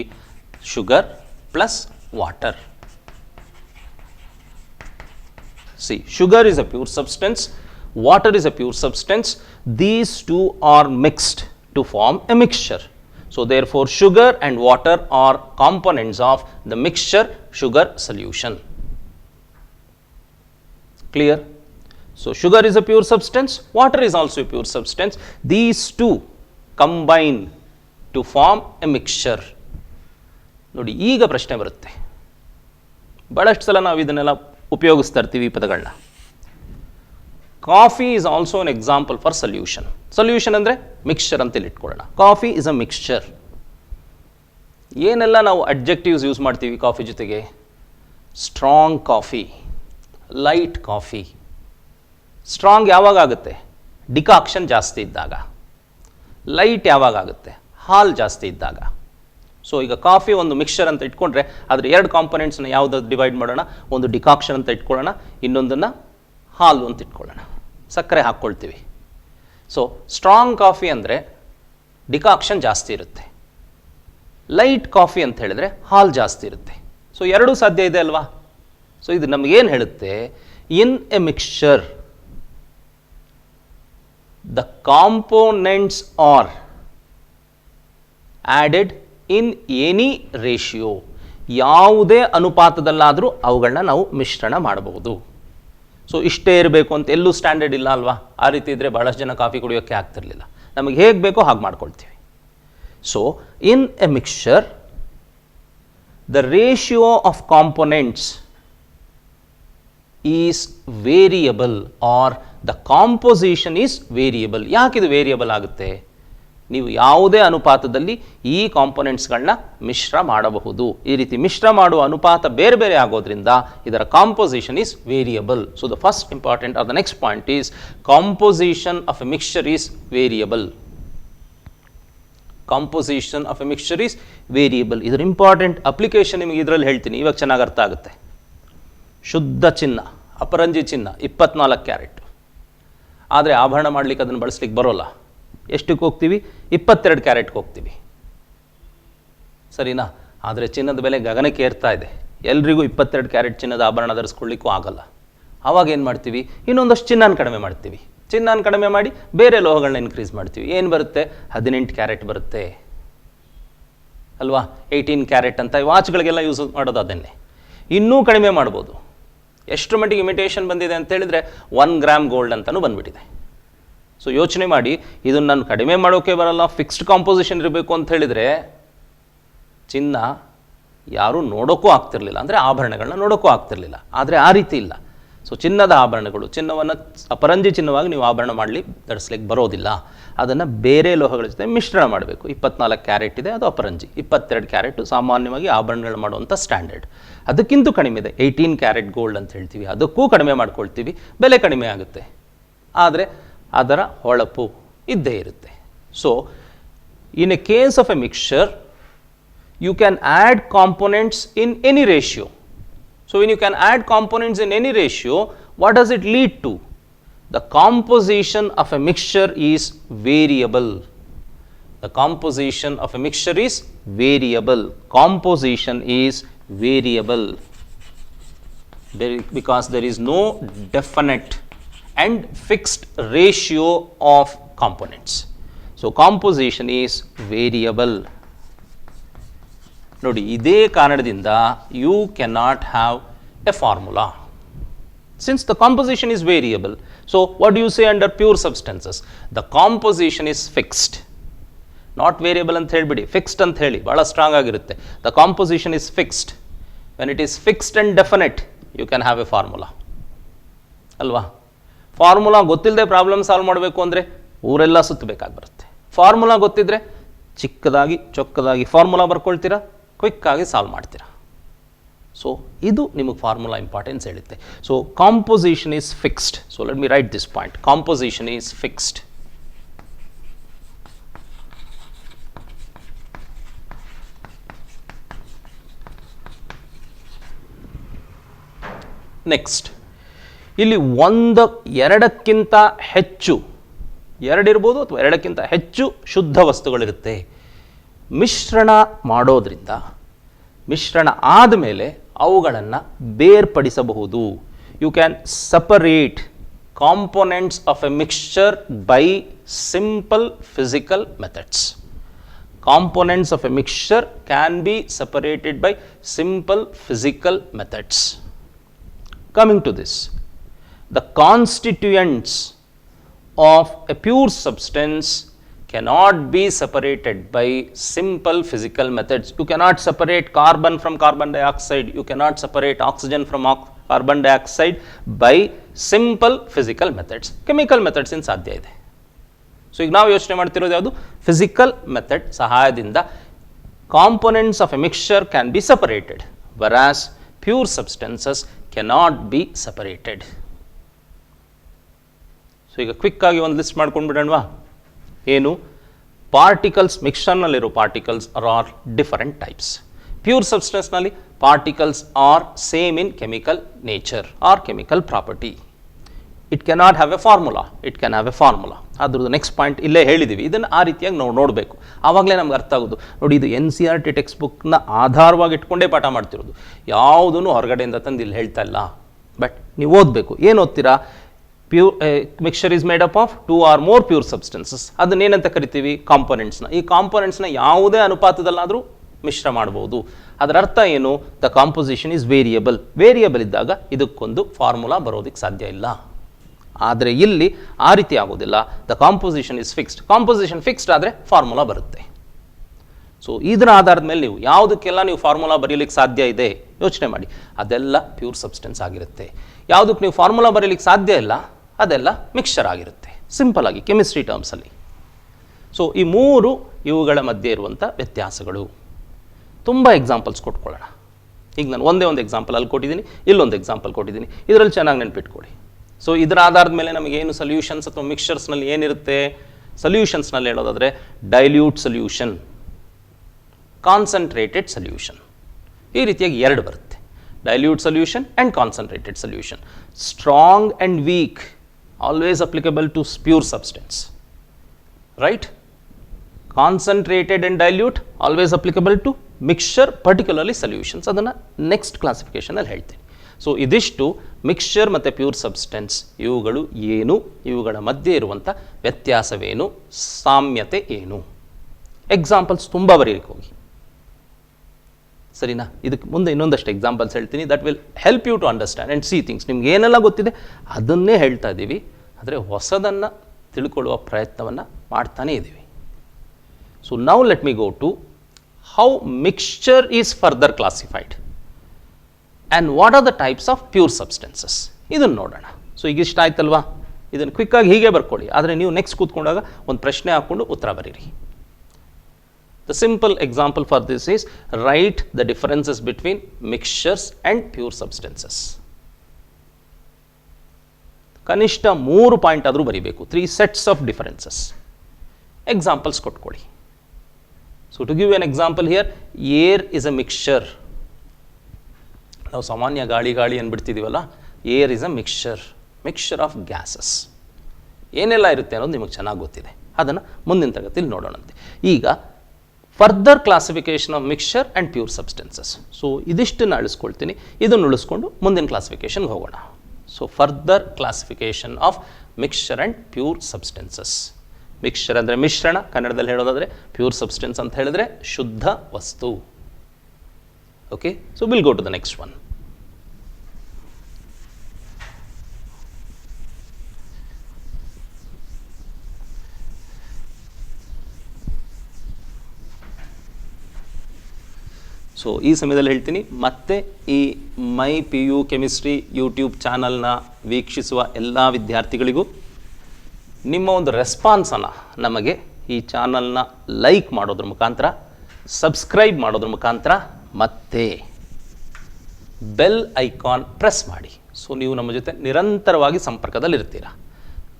Sugar plus water. See, sugar is a pure substance, water is a pure substance. These two are mixed to form a mixture. So therefore sugar and water are components of the mixture sugar solution. Clear? So sugar is a pure substance, water is also a pure substance. These two combine to form a mixture. ನೋಡಿ, ಈಗ ಪ್ರಶ್ನೆ ಬರುತ್ತೆ. ಬಹಳಷ್ಟು ಸಲ ನಾವು ಇದನ್ನೆಲ್ಲ ಉಪಯೋಗಿಸ್ತಾ ಇರ್ತೀವಿ ಈ ಪದಗಳನ್ನ. Coffee is also an example for solution. Solution ಅಂದರೆ ಮಿಕ್ಸ್ಚರ್ ಅಂತೇಳಿ ಇಟ್ಕೊಳ್ಳೋಣ. Coffee is a mixture. ಏನೆಲ್ಲ ನಾವು ಅಡ್ಜೆಕ್ಟಿವ್ಸ್ ಯೂಸ್ ಮಾಡ್ತೀವಿ ಕಾಫಿ ಜೊತೆಗೆ? Strong coffee, light coffee. Strong ಯಾವಾಗ ಆಗುತ್ತೆ? ಡಿಕಾಕ್ಷನ್ ಜಾಸ್ತಿ ಇದ್ದಾಗ. ಲೈಟ್ ಯಾವಾಗ ಆಗುತ್ತೆ? ಹಾಲು ಜಾಸ್ತಿ ಇದ್ದಾಗ. ಸೊ ಈಗ ಕಾಫಿ ಒಂದು ಮಿಕ್ಸ್ಚರ್ ಅಂತ ಇಟ್ಕೊಂಡ್ರೆ ಅದರ ಎರಡು ಕಾಂಪೊನೆಂಟ್ಸ್ನ ಯಾವುದಾದ್ರು ಡಿವೈಡ್ ಮಾಡೋಣ. ಒಂದು ಡಿಕಾಕ್ಷನ್ ಅಂತ ಇಟ್ಕೊಳ್ಳೋಣ, ಇನ್ನೊಂದನ್ನು ಹಾಲು ಅಂತ ಇಟ್ಕೊಳ್ಳೋಣ. ಸಕ್ಕರೆ ಹಾಕ್ಕೊಳ್ತೀವಿ. ಸೊ ಸ್ಟ್ರಾಂಗ್ ಕಾಫಿ ಅಂದರೆ ಡಿಕಾಕ್ಷನ್ ಜಾಸ್ತಿ ಇರುತ್ತೆ. ಲೈಟ್ ಕಾಫಿ ಅಂತ ಹೇಳಿದ್ರೆ ಹಾಲು ಜಾಸ್ತಿ ಇರುತ್ತೆ. ಸೊ ಎರಡೂ ಸಾಧ್ಯ ಇದೆ ಅಲ್ವಾ? ಸೊ ಇದು ನಮಗೇನು ಹೇಳುತ್ತೆ? ಇನ್ a mixture the components are added in any ratio. ಯಾವುದೇ ಅನುಪಾತದಲ್ಲಾದರೂ ಅವುಗಳನ್ನ ನಾವು ಮಿಶ್ರಣ ಮಾಡಬಹುದು. ಸೊ ಇಷ್ಟೇ ಇರಬೇಕು ಅಂತ ಎಲ್ಲೂ ಸ್ಟ್ಯಾಂಡರ್ಡ್ ಇಲ್ಲ ಅಲ್ವಾ? ಆ ರೀತಿ ಇದ್ದರೆ ಬಹಳಷ್ಟು ಜನ ಕಾಫಿ ಕುಡಿಯೋಕ್ಕೆ ಆಗ್ತಿರ್ಲಿಲ್ಲ. ನಮಗೆ ಹೇಗೆ ಬೇಕೋ ಹಾಗೆ ಮಾಡ್ಕೊಳ್ತೀವಿ. So in a mixture the ratio of components is variable or the composition is variable. ಯಾಕಿದು ವೇರಿಯಬಲ್ ಆಗುತ್ತೆ? ನೀವು ಯಾವುದೇ ಅನುಪಾತದಲ್ಲಿ ಈ ಕಾಂಪೊನೆಂಟ್ಸ್ಗಳನ್ನ ಮಿಶ್ರ ಮಾಡಬಹುದು. ಈ ರೀತಿ ಮಿಶ್ರ ಮಾಡುವ ಅನುಪಾತ ಬೇರೆ ಬೇರೆ ಆಗೋದ್ರಿಂದ ಇದರ composition is variable. So the first important are the next point is composition of a mixture is variable. Composition of a mixture is variable. ಇದರ ಇಂಪಾರ್ಟೆಂಟ್ ಅಪ್ಲಿಕೇಶನ್ ನಿಮಗೆ ಇದರಲ್ಲಿ ಹೇಳ್ತೀನಿ, ಇವಾಗ ಚೆನ್ನಾಗಿ ಅರ್ಥ ಆಗುತ್ತೆ. ಶುದ್ಧ ಚಿನ್ನ, ಅಪರಂಜಿ ಚಿನ್ನ 24 ಕ್ಯಾರೆಟ್, ಆದರೆ ಆಭರಣ ಮಾಡಲಿಕ್ಕೆ ಅದನ್ನು ಬಳಸ್ಲಿಕ್ಕೆ ಬರೋಲ್ಲ. ಎಷ್ಟಕ್ಕೆ ಹೋಗ್ತೀವಿ? 22 ಕ್ಯಾರೆಟ್ಗೆ ಹೋಗ್ತೀವಿ, ಸರಿನಾ? ಆದರೆ ಚಿನ್ನದ ಬೆಲೆ ಗಗನಕ್ಕೆ ಏರ್ತಾ ಇದೆ, ಎಲ್ರಿಗೂ 22 ಕ್ಯಾರೆಟ್ ಚಿನ್ನದ ಆಭರಣ ಧರಿಸ್ಕೊಳ್ಳಿಕ್ಕೂ ಆಗಲ್ಲ. ಆವಾಗ ಏನು ಮಾಡ್ತೀವಿ? ಇನ್ನೊಂದಷ್ಟು ಚಿನ್ನನ ಕಡಿಮೆ ಮಾಡ್ತೀವಿ. ಚಿನ್ನನ ಕಡಿಮೆ ಮಾಡಿ ಬೇರೆ ಲೋಹಗಳನ್ನ ಇನ್ಕ್ರೀಸ್ ಮಾಡ್ತೀವಿ. ಏನು ಬರುತ್ತೆ? 18 ಕ್ಯಾರೆಟ್ ಬರುತ್ತೆ ಅಲ್ವಾ? 18 ಕ್ಯಾರೆಟ್ ಅಂತ ವಾಚ್ಗಳಿಗೆಲ್ಲ ಯೂಸ್ ಮಾಡೋದು ಅದನ್ನೇ. ಇನ್ನೂ ಕಡಿಮೆ ಮಾಡ್ಬೋದು. ಎಷ್ಟು ಮಟ್ಟಿಗೆ ಇಮಿಟೇಷನ್ ಬಂದಿದೆ ಅಂತ ಹೇಳಿದರೆ 1 ಗ್ರಾಮ್ ಗೋಲ್ಡ್ ಅಂತಲೂ ಬಂದುಬಿಟ್ಟಿದೆ. ಸೊ ಯೋಚನೆ ಮಾಡಿ, ಇದನ್ನು ನಾನು ಕಡಿಮೆ ಮಾಡೋಕ್ಕೆ ಬರಲ್ಲ, ಫಿಕ್ಸ್ಡ್ ಕಾಂಪೋಸಿಷನ್ ಇರಬೇಕು ಅಂತ ಹೇಳಿದರೆ ಚಿನ್ನ ಯಾರೂ ನೋಡೋಕ್ಕೂ ಆಗ್ತಿರಲಿಲ್ಲ, ಅಂದರೆ ಆಭರಣಗಳನ್ನ ನೋಡೋಕ್ಕೂ ಆಗ್ತಿರಲಿಲ್ಲ. ಆದರೆ ಆ ರೀತಿ ಇಲ್ಲ. ಸೊ ಚಿನ್ನದ ಆಭರಣಗಳು, ಚಿನ್ನವನ್ನು ಅಪರಂಜಿ ಚಿನ್ನವಾಗಿ ನೀವು ಆಭರಣ ಧರಿಸ್ಲಿಕ್ಕೆ ಬರೋದಿಲ್ಲ. ಅದನ್ನು ಬೇರೆ ಲೋಹಗಳ ಜೊತೆ ಮಿಶ್ರಣ ಮಾಡಬೇಕು. 24 ಕ್ಯಾರೆಟ್ ಇದೆ, ಅದು ಅಪರಂಜಿ. 22 ಕ್ಯಾರೆಟ್ ಸಾಮಾನ್ಯವಾಗಿ ಆಭರಣಗಳು ಮಾಡುವಂಥ ಸ್ಟ್ಯಾಂಡರ್ಡ್. ಅದಕ್ಕಿಂತ ಕಡಿಮೆ ಇದೆ, 18 ಕ್ಯಾರೆಟ್ ಗೋಲ್ಡ್ ಅಂತ ಹೇಳ್ತೀವಿ. ಅದಕ್ಕೂ ಕಡಿಮೆ ಮಾಡ್ಕೊಳ್ತೀವಿ, ಬೆಲೆ ಕಡಿಮೆ ಆಗುತ್ತೆ, ಆದರೆ ಅದರ ಹೊಳಪು ಇದ್ದೇ ಇರುತ್ತೆ. So in A case of a mixture you can add components in any ratio. So when you can add components in any ratio, what does it lead to? The composition of a mixture is variable. The composition of a mixture is variable. Composition is variable because there is no definite and fixed ratio of components. So composition is variable. ನೋಡಿ, ಇದೇ ಕಾರಣದಿಂದ you cannot have a formula since the composition is variable. So what you say under pure substances? The composition is fixed. Not variable ಅಂತ ಹೇಳಿಬಿಡಿ, fixed ಅಂತ ಹೇಳಿ, ಭಾಳ strong ಆಗಿರುತ್ತೆ. The composition is fixed. When it is fixed and definite, you can have a formula ಅಲ್ವಾ? Formula ಗೊತ್ತಿಲ್ಲದೆ problem solve ಮಾಡಬೇಕು ಅಂದರೆ ಊರೆಲ್ಲ ಸುತ್ತಬೇಕಾಗಿ ಬರುತ್ತೆ. ಫಾರ್ಮುಲಾ ಗೊತ್ತಿದ್ದರೆ ಚಿಕ್ಕದಾಗಿ ಚೊಕ್ಕದಾಗಿ ಫಾರ್ಮುಲಾ ಬರ್ಕೊಳ್ತೀರಾ, ಕ್ವಿಕ್ಕಾಗಿ ಸಾಲ್ವ್ ಮಾಡ್ತೀರಾ. ಸೊ ಇದು ನಿಮಗೆ ಫಾರ್ಮುಲಾ ಇಂಪಾರ್ಟೆನ್ಸ್ ಹೇಳುತ್ತೆ. So composition is fixed. So let me write this point. Composition is fixed. Next, ಇಲ್ಲಿ ಎರಡಕ್ಕಿಂತ ಹೆಚ್ಚು, ಎರಡಿರ್ಬೋದು ಅಥವಾ ಎರಡಕ್ಕಿಂತ ಹೆಚ್ಚು ಶುದ್ಧ ವಸ್ತುಗಳಿರುತ್ತೆ. ಮಿಶ್ರಣ ಮಾಡೋದ್ರಿಂದ ಮಿಶ್ರಣ ಆದಮೇಲೆ ಅವುಗಳನ್ನು ಬೇರ್ಪಡಿಸಬಹುದು. You can separate components of a mixture by simple physical methods. Components of a mixture can be separated by simple physical methods. Coming to this, the constituents of a pure substance cannot be separated by simple physical methods. You cannot separate carbon from carbon dioxide. You cannot separate oxygen from carbon dioxide by simple physical methods. Chemical methods in ಸಾಧ್ಯ ಇದೆ. So ಈಗ ನಾವು ಯೋಚನೆ ಮಾಡ್ತಿರೋದು ಯಾವುದು? Physical method ಸಹಾಯದಿಂದ components of a mixture can be separated, whereas pure substances cannot be separated. So ಈಗ ಕ್ವಿಕ್ಕಾಗಿ ಒಂದು ಲಿಸ್ಟ್ ಮಾಡ್ಕೊಂಡು ಬಿಡೋಣವಾ? ಏನು? ಪಾರ್ಟಿಕಲ್ಸ್, ಮಿಕ್ಸ್ಚರ್ನಲ್ಲಿರೋ particles are different types. Pure ಸಬ್ಸ್ಟೆನ್ಸ್ನಲ್ಲಿ particles are same in chemical nature or chemical property. It cannot have a formula. It can have a formula. ಅದ್ರದ್ದು next point ಇಲ್ಲೇ ಹೇಳಿದ್ದೀವಿ. ಇದನ್ನು ಆ ರೀತಿಯಾಗಿ ನಾವು ನೋಡಬೇಕು, ಆವಾಗಲೇ ನಮ್ಗೆ ಅರ್ಥ ಆಗೋದು. ನೋಡಿ, ಇದು NCERT ಟೆಕ್ಸ್ಟ್ ಬುಕ್ನ ಆಧಾರವಾಗಿ ಇಟ್ಕೊಂಡೇ ಪಾಠ ಮಾಡ್ತಿರೋದು, ಯಾವುದೂ ಹೊರಗಡೆಯಿಂದ ತಂದು ಇಲ್ಲಿ ಹೇಳ್ತಾ ಇಲ್ಲ. ಬಟ್ ನೀವು ಓದಬೇಕು. ಏನು ಓದ್ತೀರಾ? Mixture is made up of 2 or more pure substances. ಅದನ್ನೇನಂತ ಕರಿತೀವಿ? ಕಾಂಪೊನೆಂಟ್ಸ್ನ. ಈ ಕಾಂಪೊನೆಂಟ್ಸ್ನ ಯಾವುದೇ ಅನುಪಾತದಲ್ಲಾದರೂ ಮಿಶ್ರ ಮಾಡ್ಬೋದು. ಅದರ ಅರ್ಥ ಏನು? The composition is variable. Variable ಇದ್ದಾಗ ಇದಕ್ಕೊಂದು ಫಾರ್ಮುಲಾ ಬರೋದಕ್ಕೆ ಸಾಧ್ಯ ಇಲ್ಲ. ಆದರೆ ಇಲ್ಲಿ ಆ ರೀತಿ ಆಗೋದಿಲ್ಲ. The composition is fixed. Composition fixed ಆದರೆ ಫಾರ್ಮುಲಾ ಬರುತ್ತೆ. ಸೊ ಇದರ ಆಧಾರದ ಮೇಲೆ ನೀವು ಯಾವುದಕ್ಕೆಲ್ಲ ನೀವು ಫಾರ್ಮುಲಾ ಬರೀಲಿಕ್ಕೆ ಸಾಧ್ಯ ಇದೆ ಯೋಚನೆ ಮಾಡಿ. ಅದೆಲ್ಲ ಪ್ಯೂರ್ ಸಬ್ಸ್ಟೆನ್ಸ್ ಆಗಿರುತ್ತೆ. ಯಾವುದಕ್ಕೆ ನೀವು ಫಾರ್ಮುಲಾ ಬರೀಲಿಕ್ಕೆ ಸಾಧ್ಯ ಇಲ್ಲ ಅದೆಲ್ಲ ಮಿಕ್ಸ್ಚರ್ ಆಗಿರುತ್ತೆ, ಸಿಂಪಲ್ ಆಗಿ ಕೆಮಿಸ್ಟ್ರಿ ಟರ್ಮ್ಸಲ್ಲಿ. ಸೊ ಈ ಮೂರು ಇವುಗಳ ಮಧ್ಯೆ ಇರುವಂಥ ವ್ಯತ್ಯಾಸಗಳು. ತುಂಬ ಎಕ್ಸಾಂಪಲ್ಸ್ ಕೊಟ್ಕೊಳ್ಳೋಣ. ಈಗ ನಾನು ಒಂದೇ ಒಂದು ಎಕ್ಸಾಂಪಲ್ ಅಲ್ಲಿ ಕೊಟ್ಟಿದ್ದೀನಿ, ಇಲ್ಲೊಂದು ಎಕ್ಸಾಂಪಲ್ ಕೊಟ್ಟಿದ್ದೀನಿ, ಇದರಲ್ಲಿ ಚೆನ್ನಾಗಿ ನೆನ್ಪಿಟ್ಕೊಳ್ಳಿ. ಸೊ ಇದರ ಆಧಾರದ ಮೇಲೆ ನಮಗೇನು ಸೊಲ್ಯೂಷನ್ಸ್ ಅಥವಾ ಮಿಕ್ಸ್ಚರ್ಸ್ನಲ್ಲಿ ಏನಿರುತ್ತೆ, ಸೊಲ್ಯೂಷನ್ಸ್ನಲ್ಲಿ ಹೇಳೋದಾದರೆ ಡೈಲ್ಯೂಟ್ ಸೊಲ್ಯೂಷನ್, ಕಾನ್ಸಂಟ್ರೇಟೆಡ್ ಸೊಲ್ಯೂಷನ್, ಈ ರೀತಿಯಾಗಿ ಎರಡು ಬರುತ್ತೆ. Dilute solution and concentrated solution. Strong and weak always applicable to pure substance, right? Concentrated and dilute always applicable to mixture, particularly solutions. ಅದನ್ನು ನೆಕ್ಸ್ಟ್ ಕ್ಲಾಸಿಫಿಕೇಷನಲ್ಲಿ ಹೇಳ್ತೀನಿ. ಸೊ ಇದಿಷ್ಟು ಮಿಕ್ಸ್ಚರ್ ಮತ್ತು ಪ್ಯೂರ್ ಸಬ್ಸ್ಟೆನ್ಸ್ ಇವುಗಳು ಏನು, ಇವುಗಳ ಮಧ್ಯೆ ಇರುವಂಥ ವ್ಯತ್ಯಾಸವೇನು, ಸಾಮ್ಯತೆ ಏನು. ಎಕ್ಸಾಂಪಲ್ಸ್ ತುಂಬ ಬರೀಲಿಕ್ಕೆ ಹೋಗಿ, ಸರಿನಾ? ಇದಕ್ಕೆ ಮುಂದೆ ಇನ್ನೊಂದಷ್ಟು ಎಕ್ಸಾಂಪಲ್ಸ್ ಹೇಳ್ತೀನಿ. That will help you to understand and see things. ನಿಮ್ಗೆ ಏನೆಲ್ಲ ಗೊತ್ತಿದೆ ಅದನ್ನೇ ಹೇಳ್ತಾ ಇದ್ದೀವಿ, ಆದರೆ ಹೊಸದನ್ನು ತಿಳ್ಕೊಳ್ಳುವ ಪ್ರಯತ್ನವನ್ನು ಮಾಡ್ತಾನೇ ಇದ್ದೀವಿ. So now let me go to how mixture is further classified and what are the types of pure substances. ಇದನ್ನು ನೋಡೋಣ. ಸೊ ಈಗ ಇಷ್ಟ ಆಯ್ತಲ್ವಾ? ಇದನ್ನು ಕ್ವಿಕ್ಕಾಗಿ ಹೀಗೆ ಬರ್ಕೊಳ್ಳಿ, ಆದರೆ ನೀವು ನೆಕ್ಸ್ಟ್ ಕೂತ್ಕೊಂಡಾಗ ಒಂದು ಪ್ರಶ್ನೆ ಹಾಕ್ಕೊಂಡು ಉತ್ತರ ಬರೀರಿ. The simple example for this is write the differences between mixtures and pure substances. ಕನಿಷ್ಠ 3 ಪಾಯಿಂಟ್ ಆದರೂ ಬರೀಬೇಕು. 3 sets of differences. Examples ಕೊಟ್ಕೊಳ್ಳಿ. So to give you an example here, air is a mixture. ನಾವು ಸಾಮಾನ್ಯ ಗಾಳಿ ಅಂದ್ಬಿಡ್ತಿದ್ದೀವಲ್ಲ, air is a mixture of gases. ಏನೆಲ್ಲ ಇರುತ್ತೆ ಅನ್ನೋದು ನಿಮಗೆ ಚೆನ್ನಾಗಿ ಗೊತ್ತಿದೆ. ಅದನ್ನು ಮುಂದಿನ ತರಗತಿಯಲ್ಲಿ ನೋಡೋಣಂತೆ. ಈಗ further classification of mixture and pure substances. So ಇದಿಷ್ಟನ್ನು ಅಳಿಸ್ಕೊಳ್ತೀನಿ, ಇದನ್ನು ಉಳಿಸ್ಕೊಂಡು ಮುಂದಿನ ಕ್ಲಾಸಿಫಿಕೇಷನ್ಗೆ ಹೋಗೋಣ. So further classification of mixture and pure substances. Mixture ಅಂದರೆ ಮಿಶ್ರಣ, ಕನ್ನಡದಲ್ಲಿ ಹೇಳೋದಾದರೆ. ಪ್ಯೂರ್ ಸಬ್ಸ್ಟೆನ್ಸ್ ಅಂತ ಹೇಳಿದ್ರೆ ಶುದ್ಧ ವಸ್ತು. Okay, so will go to the next one. So ಈ ಸಮಯದಲ್ಲಿ ಹೇಳ್ತೀನಿ, ಮತ್ತೆ ಈ my P U chemistry YouTube ಚಾನಲ್ನ ವೀಕ್ಷಿಸುವ ಎಲ್ಲ ವಿದ್ಯಾರ್ಥಿಗಳಿಗೂ ನಿಮ್ಮ ಒಂದು ರೆಸ್ಪಾನ್ಸನ್ನು ನಮಗೆ ಈ ಚಾನಲ್ನ ಲೈಕ್ ಮಾಡೋದ್ರ ಮುಖಾಂತರ, ಸಬ್ಸ್ಕ್ರೈಬ್ ಮಾಡೋದ್ರ ಮುಖಾಂತರ, ಮತ್ತು ಬೆಲ್ ಐಕಾನ್ ಪ್ರೆಸ್ ಮಾಡಿ. ಸೊ ನೀವು ನಮ್ಮ ಜೊತೆ ನಿರಂತರವಾಗಿ ಸಂಪರ್ಕದಲ್ಲಿರ್ತೀರ.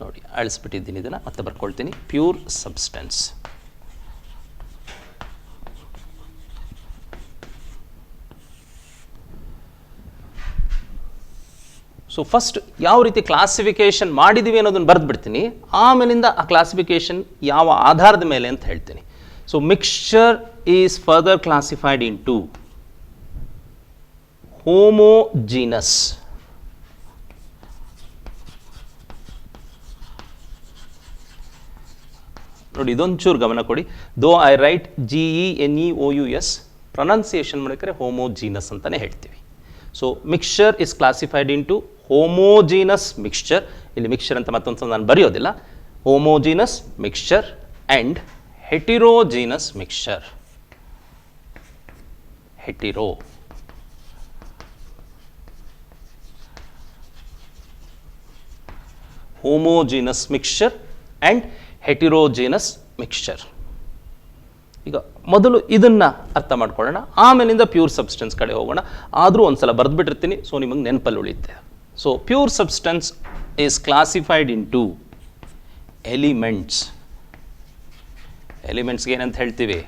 ನೋಡಿ, ಅಳಿಸ್ಬಿಟ್ಟಿದ್ದೀನಿ, ಇದನ್ನು ಮತ್ತೆ ಬರ್ಕೊಳ್ತೀನಿ. Pure substance. ಸೊ ಫಸ್ಟ್ ಯಾವ ರೀತಿ ಕ್ಲಾಸಿಫಿಕೇಷನ್ ಮಾಡಿದ್ದೀವಿ ಅನ್ನೋದನ್ನು ಬರೆದು ಬಿಡ್ತೀನಿ. ಆಮೇಲಿಂದ ಆ ಕ್ಲಾಸಿಫಿಕೇಷನ್ ಯಾವ ಆಧಾರದ ಮೇಲೆ ಅಂತ ಹೇಳ್ತೀನಿ. So mixture is further classified into homogeneous. ನೋಡಿ, ಇದೊಂಚೂರು ಗಮನ ಕೊಡಿ. Though I right GENEOUS, pronunciation ಮಾಡಿದ್ರೆ ಹೋಮೋಜೀನಸ್ ಅಂತಲೇ ಹೇಳ್ತೀವಿ. So mixture is classified into homogeneous mixture. ಇಲ್ಲಿ ಮಿಕ್ಸ್ಚರ್ ಅಂತ ಮತ್ತೊಂದು ನಾನು ಬರೆಯೋದಿಲ್ಲ. Homogeneous mixture and heterogeneous mixture. Hetero. Homogeneous mixture and heterogeneous mixture. ಈಗ ಮೊದಲು ಇದನ್ನು ಅರ್ಥ ಮಾಡ್ಕೊಳ್ಳೋಣ, ಆಮೇಲಿಂದ ಪ್ಯೂರ್ ಸಬ್ಸ್ಟೆನ್ಸ್ ಕಡೆ ಹೋಗೋಣ. ಆದರೂ ಒಂದು ಸಲ ಬರೆದುಬಿಟ್ಟಿರ್ತೀನಿ, ಸೊ ನಿಮಗೆ ನೆನಪಲ್ಲಿ ಉಳಿಯುತ್ತೆ. So pure substance is classified into elements. ಎಲಿಮೆಂಟ್ಸ್ಗೆ ಏನಂತ ಹೇಳ್ತೀವಿ?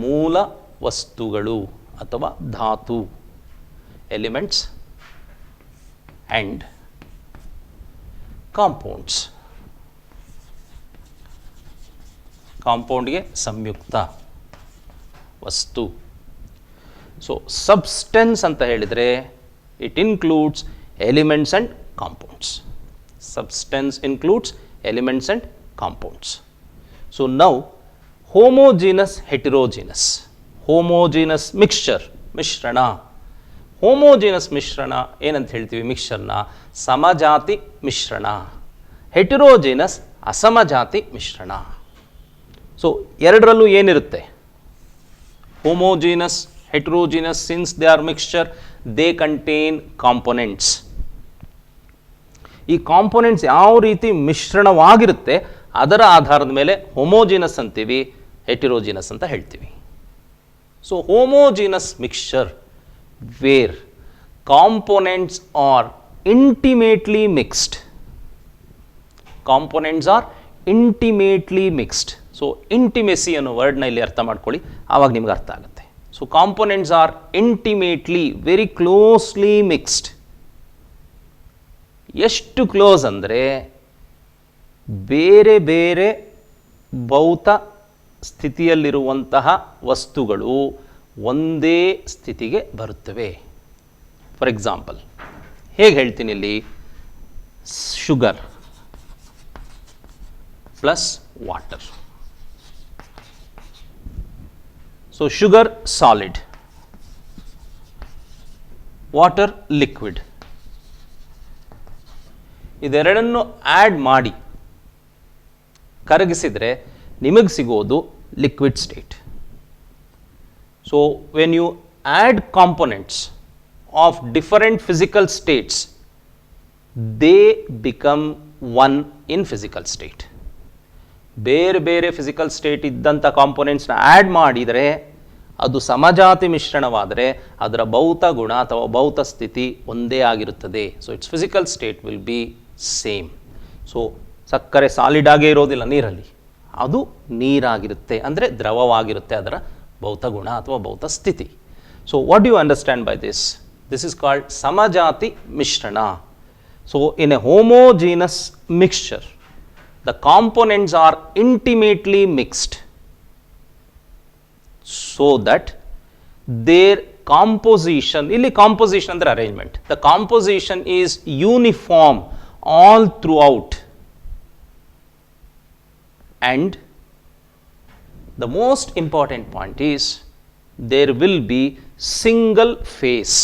ಮೂಲ ವಸ್ತುಗಳು ಅಥವಾ ಧಾತು. Elements and compounds. ಕಾಂಪೌಂಡ್ಗೆ ಸಂಯುಕ್ತ ವಸ್ತು. ಸೊ ಸಬ್ಸ್ಟೆನ್ಸ್ ಅಂತ ಹೇಳಿದರೆ it includes elements and compounds. Substance includes elements and compounds. So now homogeneous, heterogeneous. Homogeneous mixture, ಮಿಶ್ರಣ. ಹೋಮೋಜೀನಸ್ ಮಿಶ್ರಣ ಏನಂತ ಹೇಳ್ತೀವಿ? ಮಿಕ್ಸ್ಚರ್ನ ಸಮಜಾತಿ ಮಿಶ್ರಣ. ಹೆಟಿರೋಜೀನಸ್ ಅಸಮಜಾತಿ ಮಿಶ್ರಣ. ಸೊ ಎರಡರಲ್ಲೂ ಏನಿರುತ್ತೆ? Homogeneous, heterogeneous, since they are mixture, they contain components. ಈ ಕಾಂಪೊನೆಂಟ್ಸ್ ಯಾವ ರೀತಿ ಮಿಶ್ರಣವಾಗಿರುತ್ತೆ ಅದರ ಆಧಾರದ ಮೇಲೆ ಹೋಮೋಜಿನಸ್ ಅಂತೀವಿ, ಹೆಟಿರೋಜಿನಸ್ ಅಂತ ಹೇಳ್ತೀವಿ. So homogeneous mixture where components are intimately mixed. Components are intimately mixed. So intimacy ಅನ್ನೋ ವರ್ಡ್ನ ಇಲ್ಲಿ ಅರ್ಥ ಮಾಡ್ಕೊಳ್ಳಿ, ಆವಾಗ ನಿಮ್ಗೆ ಅರ್ಥ ಆಗುತ್ತೆ. So components are intimately very closely mixed. ಎಷ್ಟು ಕ್ಲೋಸ್ ಅಂದರೆ ಬೇರೆ ಬೇರೆ ಭೌತ ಸ್ಥಿತಿಯಲ್ಲಿರುವಂತಹ ವಸ್ತುಗಳು ಒಂದೇ ಸ್ಥಿತಿಗೆ ಬರುತ್ತವೆ. ಫಾರ್ ಎಕ್ಸಾಂಪಲ್ ಹೇಗೆ ಹೇಳ್ತೀನಿ ಇಲ್ಲಿ, sugar plus water. So sugar solid, water liquid. ಇದೆರಡನ್ನು ಆ್ಯಡ್ ಮಾಡಿ ಕರಗಿಸಿದರೆ ನಿಮಗೆ ಸಿಗೋದು liquid state. So when you add components of different physical states they become one in physical state. ಬೇರೆ ಬೇರೆ ಫಿಸಿಕಲ್ ಸ್ಟೇಟ್ ಇದ್ದಂಥ ಕಾಂಪೊನೆಂಟ್ಸ್ನ ಆ್ಯಡ್ ಮಾಡಿದರೆ ಅದು ಸಮಜಾತಿ ಮಿಶ್ರಣವಾದರೆ ಅದರ ಭೌತ ಗುಣ ಅಥವಾ ಭೌತ ಸ್ಥಿತಿ ಒಂದೇ ಆಗಿರುತ್ತದೆ. So it's physical state will be same. So ಸಕ್ಕರೆ ಸಾಲಿಡ್ ಆಗೇ ಇರೋದಿಲ್ಲ ನೀರಲ್ಲಿ, ಅದು ನೀರಾಗಿರುತ್ತೆ, ಅಂದರೆ ದ್ರವವಾಗಿರುತ್ತೆ ಅದರ ಭೌತ ಗುಣ ಅಥವಾ ಭೌತ ಸ್ಥಿತಿ. So what you understand by this? This is called ಸಮಜಾತಿ ಮಿಶ್ರಣ. So in a homogeneous mixture the components are intimately mixed so that their composition, illi composition andre arrangement, the composition is uniform all throughout, and the most important point is there will be single phase.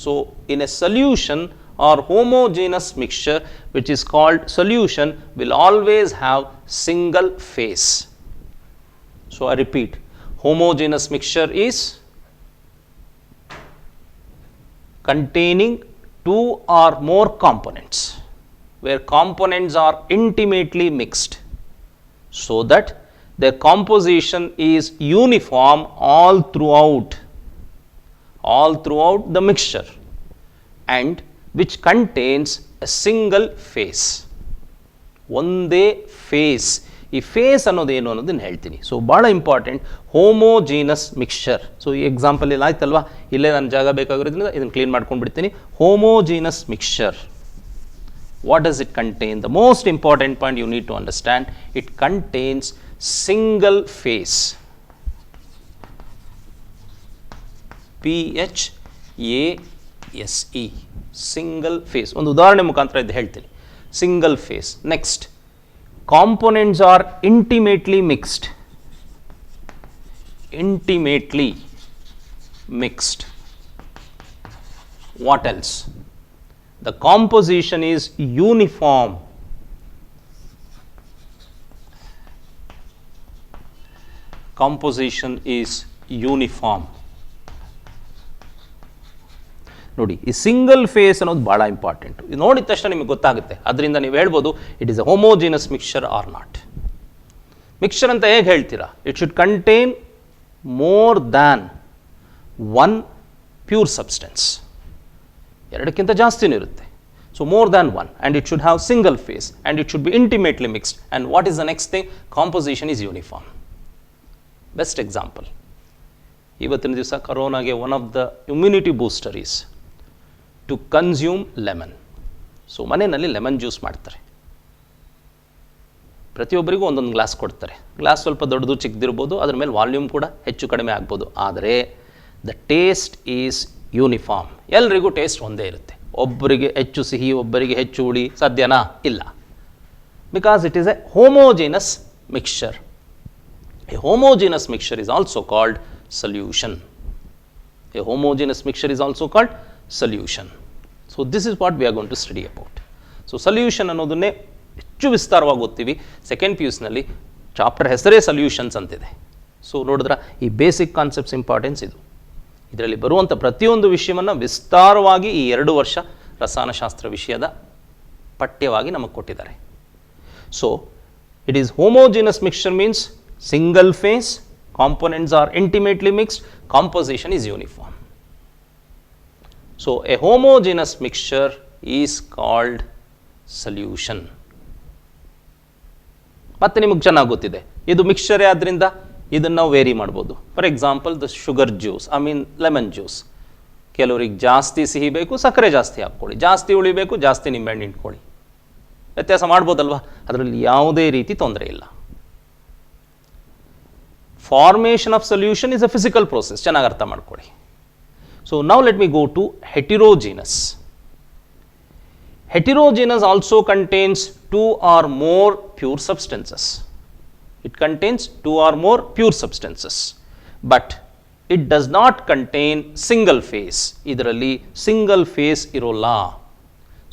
So in a solution or homogeneous mixture which is called solution will always have single phase. So I repeat, homogeneous mixture is containing two or more components where components are intimately mixed so that their composition is uniform all throughout the mixture and which contains a single phase. ಒಂದೇ face. ಈ face ಅನ್ನೋದು ಏನು ಅನ್ನೋದನ್ನು ಹೇಳ್ತೀನಿ. So ಭಾಳ important, homogeneous mixture. So ಈ example ಇಲ್ಲಿ ಆಯ್ತಲ್ವಾ, ಇಲ್ಲೇ ನನ್ನ ಜಾಗ ಬೇಕಾಗಿರೋದ್ರಿಂದ ಇದನ್ನು ಕ್ಲೀನ್ ಮಾಡ್ಕೊಂಡು ಬಿಡ್ತೀನಿ. Homogeneous mixture, what does it contain? The most important point you need to understand, it contains single phase. PHASE, single phase. ಒಂದು ಉದಾಹರಣೆ ಮುಖಾಂತರ ಇದು ಹೇಳ್ತೀನಿ. Single phase. Next, components are intimately mixed. Intimately mixed. What else? The composition is uniform. Composition is uniform. ನೋಡಿ, ಈ single phase ಅನ್ನೋದು ಭಾಳ important. ಇದು ನೋಡಿದ ತಕ್ಷಣ ನಿಮಗೆ ಗೊತ್ತಾಗುತ್ತೆ. ಅದರಿಂದ ನೀವು ಹೇಳ್ಬೋದು it is a homogeneous mixture or not. Mixture ಅಂತ ಹೇಗೆ ಹೇಳ್ತೀರಾ? It should contain more than one pure substance. ಎರಡಕ್ಕಿಂತ ಜಾಸ್ತಿನೂ ಇರುತ್ತೆ. So more than one, and it should have single phase, and it should be intimately mixed. And what is the next thing? Composition is uniform. Best example, ಇವತ್ತಿನ ದಿವಸ ಕರೋನಾಗೆ one of the immunity booster is to consume lemon. So ಮನೆಯಲ್ಲಿ lemon juice ಮಾಡ್ತಾರೆ, ಪ್ರತಿಯೊಬ್ಬರಿಗೂ ಒಂದೊಂದು glass ಕೊಡ್ತಾರೆ. Glass ಸ್ವಲ್ಪ ದೊಡ್ಡದು ಚಿಕ್ಕದಿರ್ಬೋದು, ಅದ್ರ ಮೇಲೆ ವಾಲ್ಯೂಮ್ ಕೂಡ ಹೆಚ್ಚು ಕಡಿಮೆ ಆಗ್ಬೋದು, ಆದರೆ ದ ಟೇಸ್ಟ್ ಈಸ್ ಯೂನಿಫಾರ್ಮ್. ಎಲ್ರಿಗೂ ಟೇಸ್ಟ್ ಒಂದೇ ಇರುತ್ತೆ. ಒಬ್ಬರಿಗೆ ಹೆಚ್ಚು ಸಿಹಿ, ಒಬ್ಬರಿಗೆ ಹೆಚ್ಚು ಹುಳಿ ಸಾಧ್ಯನಾ? ಇಲ್ಲ. Because it is a homogeneous mixture. A homogeneous mixture is also called solution. A homogeneous mixture is also called solution. So this is what we are going to study about. So solution ಅನ್ನೋದನ್ನೇ ಹೆಚ್ಚು ವಿಸ್ತಾರವಾಗಿ ಓದ್ತೀವಿ. Second PUನಲ್ಲಿ chapter ಹೆಸರೇ solutions ಅಂತಿದೆ. So ನೋಡಿದ್ರೆ ಈ basic concepts importance ಇದು. ಇದರಲ್ಲಿ ಬರುವಂಥ ಪ್ರತಿಯೊಂದು ವಿಷಯವನ್ನು ವಿಸ್ತಾರವಾಗಿ ಈ 2 ವರ್ಷ ರಸಾಯನಶಾಸ್ತ್ರ ವಿಷಯದ ಪಠ್ಯವಾಗಿ ನಮಗೆ ಕೊಟ್ಟಿದ್ದಾರೆ. So it is homogeneous mixture means single phase, components are intimately mixed, composition is uniform. So a homogeneous mixture is called solution. ಮತ್ತೆ ನಿಮಗೆ ಚೆನ್ನಾಗಿ ಗೊತ್ತಿದೆ ಇದು ಮಿಕ್ಸ್ಚರೇ ಆದ್ದರಿಂದ ಇದನ್ನು ನಾವು ವೇರಿ ಮಾಡ್ಬೋದು. For example the sugar juice, lemon juice. ಕೆಲವರಿಗೆ ಜಾಸ್ತಿ ಸಿಹಿ ಬೇಕು, ಸಕ್ಕರೆ ಜಾಸ್ತಿ ಹಾಕ್ಕೊಳ್ಳಿ, ಜಾಸ್ತಿ ಉಳಿಬೇಕು, ಜಾಸ್ತಿ ನಿಂಬೆಹಣ್ಣು ಇಟ್ಕೊಳ್ಳಿ, ವ್ಯತ್ಯಾಸ ಮಾಡ್ಬೋದಲ್ವಾ? ಅದರಲ್ಲಿ ಯಾವುದೇ ರೀತಿ ತೊಂದರೆ ಇಲ್ಲ. Formation of solution is a physical process, ಚೆನ್ನಾಗಿ ಅರ್ಥ ಮಾಡ್ಕೊಳ್ಳಿ. So now let me go to heterogeneous. Heterogeneous also contains two or more pure substances. It contains two or more pure substances, but it does not contain single phase. Idaralli single phase irolla.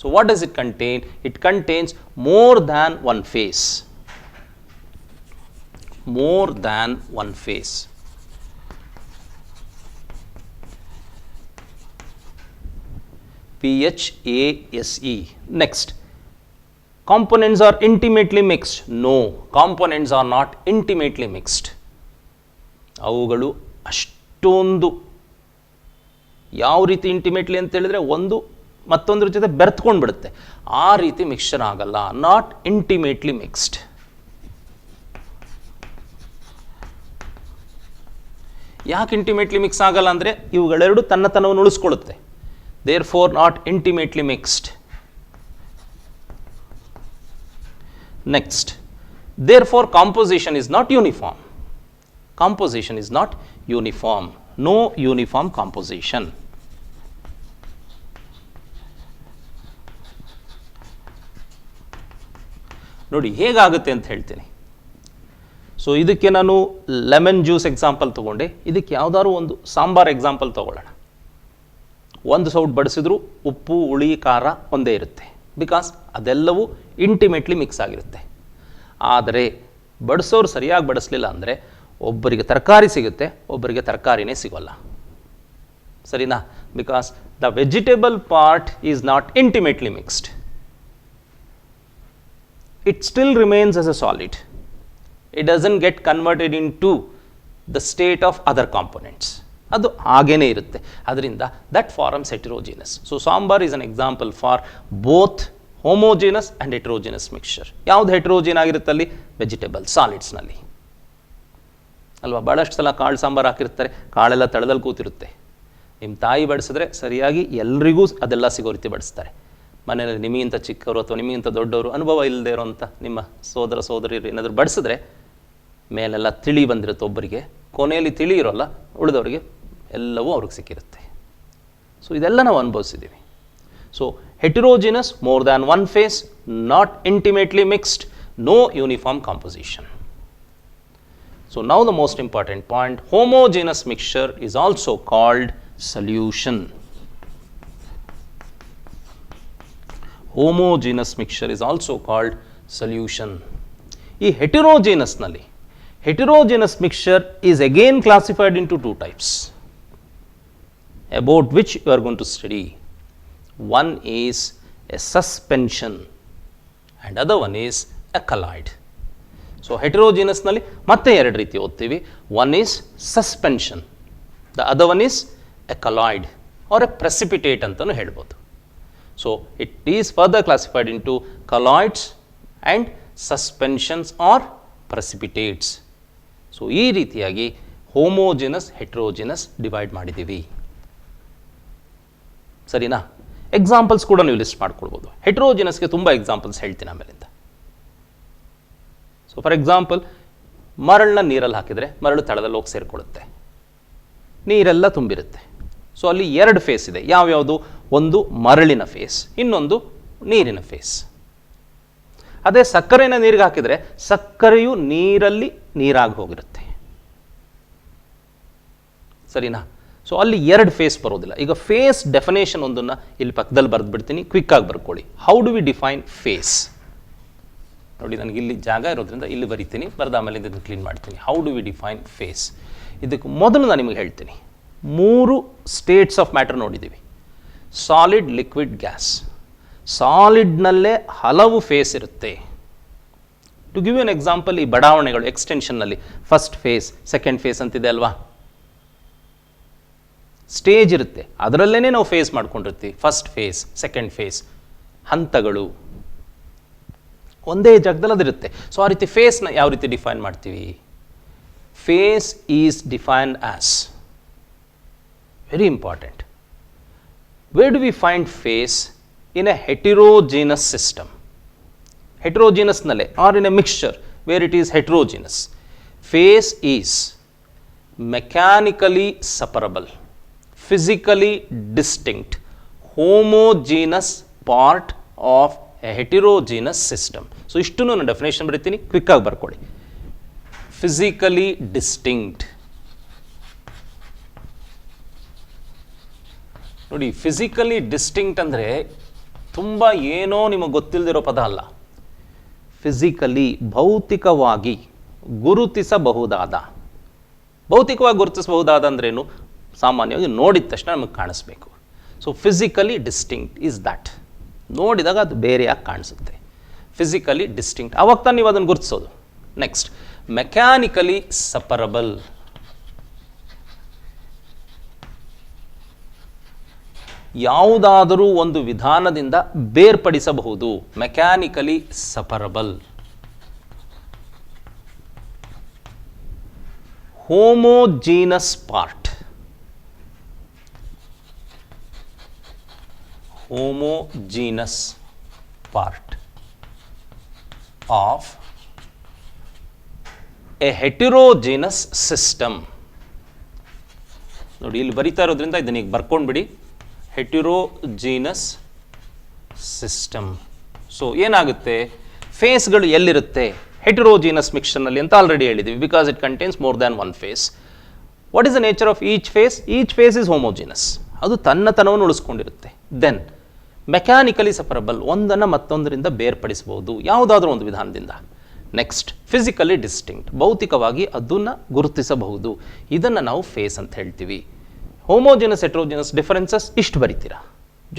So what does it contain? It contains more than one phase. More than one phase. PHASE. Next, components are intimately mixed. No, components are not intimately mixed. ಅವುಗಳು ಅಷ್ಟೊಂದು ಯಾವ ರೀತಿ ಇಂಟಿಮೇಟ್ಲಿ ಅಂತ ಹೇಳಿದ್ರೆ ಒಂದು ಮತ್ತೊಂದ್ರ ಜೊತೆ ಬೆರೆತ್ಕೊಂಡು ಬಿಡುತ್ತೆ, ಆ ರೀತಿ ಮಿಕ್ಸ್ಚರ್ ಆಗಲ್ಲ. Not intimately mixed. ಯಾಕೆ ಇಂಟಿಮೇಟ್ಲಿ ಮಿಕ್ಸ್ ಆಗಲ್ಲ ಅಂದರೆ ಇವುಗಳೆರಡು ತನ್ನತನವನ್ನು ಉಳಿಸ್ಕೊಳ್ಳುತ್ತೆ. Therefore not intimately mixed. Next, therefore composition is not uniform. Composition is not uniform. No uniform composition. ನೋಡಿ ಹೇಗಾಗುತ್ತೆ ಅಂತ ಹೇಳ್ತೀನಿ. ಸೊ ಇದಕ್ಕೆ ನಾನು ಲೆಮನ್ ಜ್ಯೂಸ್ ಎಕ್ಸಾಂಪಲ್ ತಗೊಂಡೆ, ಇದಕ್ಕೆ ಯಾವ್ದಾದ್ರು ಒಂದು ಸಾಂಬಾರ್ ಎಕ್ಸಾಂಪಲ್ ತಗೊಳ್ಳೋಣ. ಒಂದು ಸೌಟ್ ಬಡಿಸಿದ್ರು ಉಪ್ಪು ಹುಳಿ ಖಾರ ಒಂದೇ ಇರುತ್ತೆ, ಬಿಕಾಸ್ ಅದೆಲ್ಲವೂ ಇಂಟಿಮೇಟ್ಲಿ ಮಿಕ್ಸ್ ಆಗಿರುತ್ತೆ. ಆದರೆ ಬಡಿಸೋರು ಸರಿಯಾಗಿ ಬಡಿಸಲಿಲ್ಲ ಅಂದರೆ ಒಬ್ಬರಿಗೆ ತರಕಾರಿ ಸಿಗುತ್ತೆ, ಒಬ್ಬರಿಗೆ ತರಕಾರಿನೇ ಸಿಗೋಲ್ಲ. ಸರಿನಾ? Because the vegetable part is not intimately mixed. It still remains as a solid. It doesn't get converted in to the state of other components. ಅದು ಹಾಗೇನೇ ಇರುತ್ತೆ. ಅದರಿಂದ that forms heterogeneous. So sambar is an example for both homogeneous and heterogeneous mixture. ಯಾವ್ದು heterogeneous ಆಗಿರುತ್ತೆ ಅಲ್ಲಿ? Vegetable ಸಾಲಿಡ್ಸ್ನಲ್ಲಿ ಅಲ್ವಾ? ಭಾಳಷ್ಟು ಸಲ ಕಾಳು ಸಾಂಬಾರು ಹಾಕಿರ್ತಾರೆ, ಕಾಳೆಲ್ಲ ತಳದಲ್ಲಿ ಕೂತಿರುತ್ತೆ. ನಿಮ್ಮ ತಾಯಿ ಬಡಿಸಿದ್ರೆ ಸರಿಯಾಗಿ ಎಲ್ರಿಗೂ ಅದೆಲ್ಲ ಸಿಗೋ ರೀತಿ ಬಡಿಸ್ತಾರೆ. ಮನೆಯಲ್ಲಿ ನಿಮಗಿಂತ ಚಿಕ್ಕವರು ಅಥವಾ ನಿಮಗಿಂತ ದೊಡ್ಡವರು, ಅನುಭವ ಇಲ್ಲದೆ ಇರೋಂಥ ನಿಮ್ಮ ಸೋದರ ಸೋದರಿಯರು ಏನಾದರೂ ಬಡಿಸಿದ್ರೆ ಮೇಲೆಲ್ಲ ತಿಳಿ ಬಂದಿರುತ್ತೆ ಒಬ್ಬರಿಗೆ, ಕೊನೆಯಲ್ಲಿ ತಿಳಿ ಇರೋಲ್ಲ, ಉಳಿದವರಿಗೆ ಎಲ್ಲವೂ ಅವ್ರಿಗೆ ಸಿಕ್ಕಿರುತ್ತೆ. ಸೊ ಇದೆಲ್ಲ ನಾವು ಅನುಭವಿಸಿದ್ದೀವಿ. So heterogeneous, more than one phase, not intimately mixed, no uniform composition. So now the most important point, homogeneous mixture is also called solution. Homogeneous mixture is also called solution. ಈ ಹೆಟಿರೋಜಿನಸ್ನಲ್ಲಿ heterogeneous mixture is again classified into two types, about which you are going to study. One is a suspension and other one is a colloid. So heterogeneous nalli matte ಎರಡು ರೀತಿ ಓದ್ತೀವಿ. One is suspension, the other one is a colloid or a precipitate ಅಂತಲೂ ಹೇಳ್ಬೋದು. So it is further classified into colloids and suspensions or precipitates. So ಈ ರೀತಿಯಾಗಿ homogeneous ಹೆಟ್ರೋಜಿನಸ್ divide ಮಾಡಿದ್ದೀವಿ. ಸರಿನಾ? Examples ಕೂಡ ನೀವು ಲಿಸ್ಟ್ ಮಾಡ್ಕೊಳ್ಬೋದು. ಹೆಟ್ರೋಜಿನಸ್ಗೆ ತುಂಬ ಎಕ್ಸಾಂಪಲ್ಸ್ ಹೇಳ್ತೀನಿ ಆಮೇಲಿಂದ. ಸೊ ಫಾರ್ ಎಕ್ಸಾಂಪಲ್, ಮರಳನ್ನ ನೀರಲ್ಲಿ ಹಾಕಿದರೆ ಮರಳು ತಳದಲ್ಲಿ ಹೋಗಿ ಸೇರಿಕೊಳ್ಳುತ್ತೆ, ನೀರೆಲ್ಲ ತುಂಬಿರುತ್ತೆ. ಸೊ ಅಲ್ಲಿ ಎರಡು ಫೇಸ್ ಇದೆ. ಯಾವ್ಯಾವುದು? ಒಂದು ಮರಳಿನ ಫೇಸ್, ಇನ್ನೊಂದು ನೀರಿನ ಫೇಸ್. ಅದೇ ಸಕ್ಕರೆನ ನೀರಿಗೆ ಹಾಕಿದರೆ ಸಕ್ಕರೆಯು ನೀರಲ್ಲಿ ನೀರಾಗಿ ಹೋಗಿರುತ್ತೆ. ಸರಿನಾ? ಸೊ ಅಲ್ಲಿ ಎರಡು ಫೇಸ್ ಬರೋದಿಲ್ಲ. ಈಗ ಫೇಸ್ ಡೆಫಿನೇಷನ್ ಒಂದನ್ನು ಇಲ್ಲಿ ಪಕ್ಕದಲ್ಲಿ ಬರೆದು ಬಿಡ್ತೀನಿ, ಕ್ವಿಕ್ ಆಗಿ ಬರ್ಕೊಳ್ಳಿ. How do we define phase? ನೋಡಿ, ನನಗೆ ಇಲ್ಲಿ ಜಾಗ ಇರೋದ್ರಿಂದ ಇಲ್ಲಿ ಬರಿತೀನಿ, ಬರೆದ ಆಮೇಲೆ ಇದನ್ನು ಕ್ಲೀನ್ ಮಾಡ್ತೀನಿ. How do we define phase? ಇದಕ್ಕೆ ಮೊದಲು ನಾನು ನಿಮಗೆ ಹೇಳ್ತೀನಿ, 3 ಸ್ಟೇಟ್ಸ್ ಆಫ್ ಮ್ಯಾಟರ್ ನೋಡಿದ್ದೀವಿ: ಸಾಲಿಡ್, ಲಿಕ್ವಿಡ್, ಗ್ಯಾಸ್. ಸಾಲಿಡ್ನಲ್ಲೇ ಹಲವು ಫೇಸ್ ಇರುತ್ತೆ. To give you an example, ಈ ಬಡಾವಣೆಗಳು ಎಕ್ಸ್ಟೆನ್ಷನ್ನಲ್ಲಿ ಫಸ್ಟ್ ಫೇಸ್, ಸೆಕೆಂಡ್ ಫೇಸ್ ಅಂತಿದೆ ಅಲ್ವಾ, ಸ್ಟೇಜ್ ಇರುತ್ತೆ, ಅದರಲ್ಲೇ ನಾವು ಫೇಸ್ ಮಾಡ್ಕೊಂಡಿರ್ತೀವಿ. ಫಸ್ಟ್ ಫೇಸ್, ಸೆಕೆಂಡ್ ಫೇಸ್, ಹಂತಗಳು ಒಂದೇ ಜಾಗದಲ್ಲಿ ಅದಿರುತ್ತೆ. ಸೊ ಆ ರೀತಿ ಫೇಸ್ನ ಯಾವ ರೀತಿ ಡಿಫೈನ್ ಮಾಡ್ತೀವಿ? Phase is defined as, very important, where do we find phase? In a heterogeneous system. ಹೆಟಿರೋಜಿನಸ್ನಲ್ಲೇ or in a mixture where it is heterogeneous, phase is mechanically separable, physically distinct, homogeneous part of a heterogeneous system. So ಇಷ್ಟು ನಾನು definition ಬರೀತೀನಿ, quick ಆಗಿ ಬರ್ಕೊಳ್ಳಿ. Physically distinct, ನೋಡಿ physically distinct ಅಂದರೆ ತುಂಬ ಏನೋ ನಿಮಗೆ ಗೊತ್ತಿಲ್ಲದಿರೋ ಪದ ಅಲ್ಲ. ಫಿಸಿಕಲಿ, ಭೌತಿಕವಾಗಿ ಗುರುತಿಸಬಹುದಾದ. ಭೌತಿಕವಾಗಿ ಗುರುತಿಸಬಹುದಾದ ಅಂದ್ರೇನು? ಸಾಮಾನ್ಯವಾಗಿ ನೋಡಿದ ತಕ್ಷಣ ನಮಗೆ ಕಾಣಿಸ್ಬೇಕು. So physically distinct is that. ನೋಡಿದಾಗ ಅದು ಬೇರೆಯಾಗಿ ಕಾಣಿಸುತ್ತೆ. ಫಿಸಿಕಲಿ ಡಿಸ್ಟಿಂಕ್ಟ್, ಅವಾಗ ತಾನು ನೀವು ಅದನ್ನು ಗುರುತಿಸೋದು. Next, mechanically separable. ಯಾವುದಾದರೂ ಒಂದು ವಿಧಾನದಿಂದ ಬೇರ್ಪಡಿಸಬಹುದು. Mechanically separable. Homogeneous part, homogeneous part of a heterogeneous system. ನೋಡಿ ಇಲ್ಲಿ ಬರಿತಾ ಇರೋದ್ರಿಂದ ಇದನ್ನ ಈಗ ಬರ್ಕೊಂಡ್ಬಿಡಿ, ಹೆಟಿರೋಜಿನಸ್ ಸಿಸ್ಟಮ್. ಸೊ ಏನಾಗುತ್ತೆ, ಫೇಸ್ಗಳು ಎಲ್ಲಿರುತ್ತೆ? ಹೆಟಿರೋಜಿನಸ್ ಮಿಕ್ಸ್ಚರ್ನಲ್ಲಿ ಅಂತ ಆಲ್ರೆಡಿ ಹೇಳಿದ್ದೀವಿ, because it contains more than one phase. What is the nature of each phase? Each phase is homogeneous, ಅದು ತನ್ನತನವನ್ನು ಉಳಿಸ್ಕೊಂಡಿರುತ್ತೆ. ದೆನ್ ಮೆಕ್ಯಾನಿಕಲಿ ಸಪರಬಲ್, ಒಂದನ್ನು ಮತ್ತೊಂದರಿಂದ ಬೇರ್ಪಡಿಸಬಹುದು ಯಾವುದಾದ್ರೂ ಒಂದು ವಿಧಾನದಿಂದ. ನೆಕ್ಸ್ಟ್, ಫಿಸಿಕಲಿ ಡಿಸ್ಟಿಂಕ್ಟ್, ಭೌತಿಕವಾಗಿ ಅದನ್ನು ಗುರುತಿಸಬಹುದು. ಇದನ್ನು ನಾವು ಫೇಸ್ ಅಂತ ಹೇಳ್ತೀವಿ. ಹೋಮೋಜಿನಸ್, ಹೆಟ್ರೋಜಿನಸ್ ಡಿಫರೆನ್ಸಸ್ ಇಷ್ಟು ಬರಿತೀರಾ.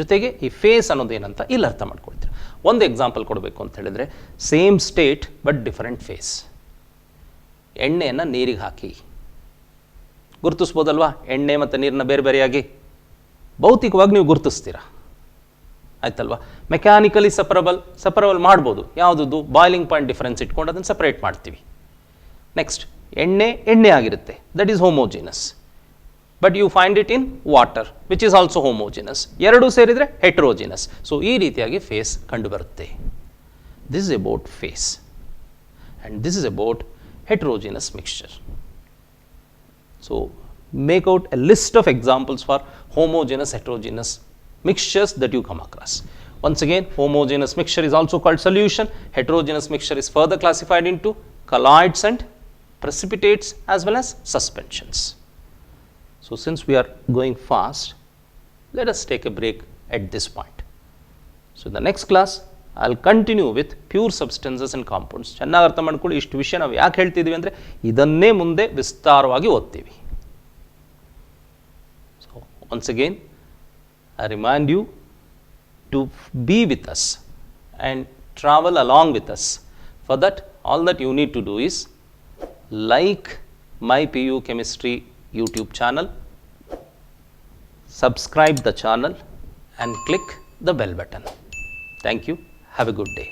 ಜೊತೆಗೆ ಈ ಫೇಸ್ ಅನ್ನೋದು ಏನಂತ ಇಲ್ಲಿ ಅರ್ಥ ಮಾಡ್ಕೊಳ್ತೀರಾ. ಒಂದು ಎಕ್ಸಾಂಪಲ್ ಕೊಡಬೇಕು ಅಂತ ಹೇಳಿದ್ರೆ, same state but different phase. ಎಣ್ಣೆಯನ್ನು ನೀರಿಗೆ ಹಾಕಿ ಗುರುತಿಸ್ಬೋದಲ್ವಾ? ಎಣ್ಣೆ ಮತ್ತು ನೀರನ್ನ ಬೇರೆ ಬೇರೆಯಾಗಿ ಭೌತಿಕವಾಗಿ ನೀವು ಗುರುತಿಸ್ತೀರಾ, ಆಯ್ತಲ್ವಾ? ಮೆಕ್ಯಾನಿಕಲಿ ಸಪರಬಲ್ ಮಾಡ್ಬೋದು. ಯಾವುದದು? ಬಾಯ್ಲಿಂಗ್ ಪಾಯಿಂಟ್ ಡಿಫರೆನ್ಸ್ ಇಟ್ಕೊಂಡು ಅದನ್ನು ಸಪ್ರೇಟ್ ಮಾಡ್ತೀವಿ. ನೆಕ್ಸ್ಟ್, ಎಣ್ಣೆ ಆಗಿರುತ್ತೆ, that is homogeneous, but you find it in water which is also homogeneous. ಎರಡೂ ಸೇರಿದರೆ ಹೆಟ್ರೋಜಿನಸ್. ಸೊ ಈ ರೀತಿಯಾಗಿ ಫೇಸ್ ಕಂಡುಬರುತ್ತೆ. This is about phase and this is about heterogeneous mixture. So make out a list of examples for homogeneous heterogeneous mixtures that you come across. Once again, homogeneous mixture is also called solution. Heterogeneous mixture is further classified into colloids and precipitates as well as suspensions. So since we are going fast, let us take a break at this point. So in the next class I'll continue with pure substances and compounds. ಚೆನ್ನಾಗಿ ಅರ್ಥ ಮಾಡ್ಕೊಳ್ಳಿ. ಇಷ್ಟು ವಿಷಯ ನಾವು ಯಾಕೆ ಹೇಳ್ತಿದ್ದೀವಿ ಅಂದರೆ ಇದನ್ನೇ ಮುಂದೆ ವಿಸ್ತಾರವಾಗಿ ಓದ್ತೀವಿ. Once again, I remind you to be with us and travel along with us. For that, all that you need to do is like my PU Chemistry YouTube channel, subscribe the channel and click the bell button. Thank you. Have a good day.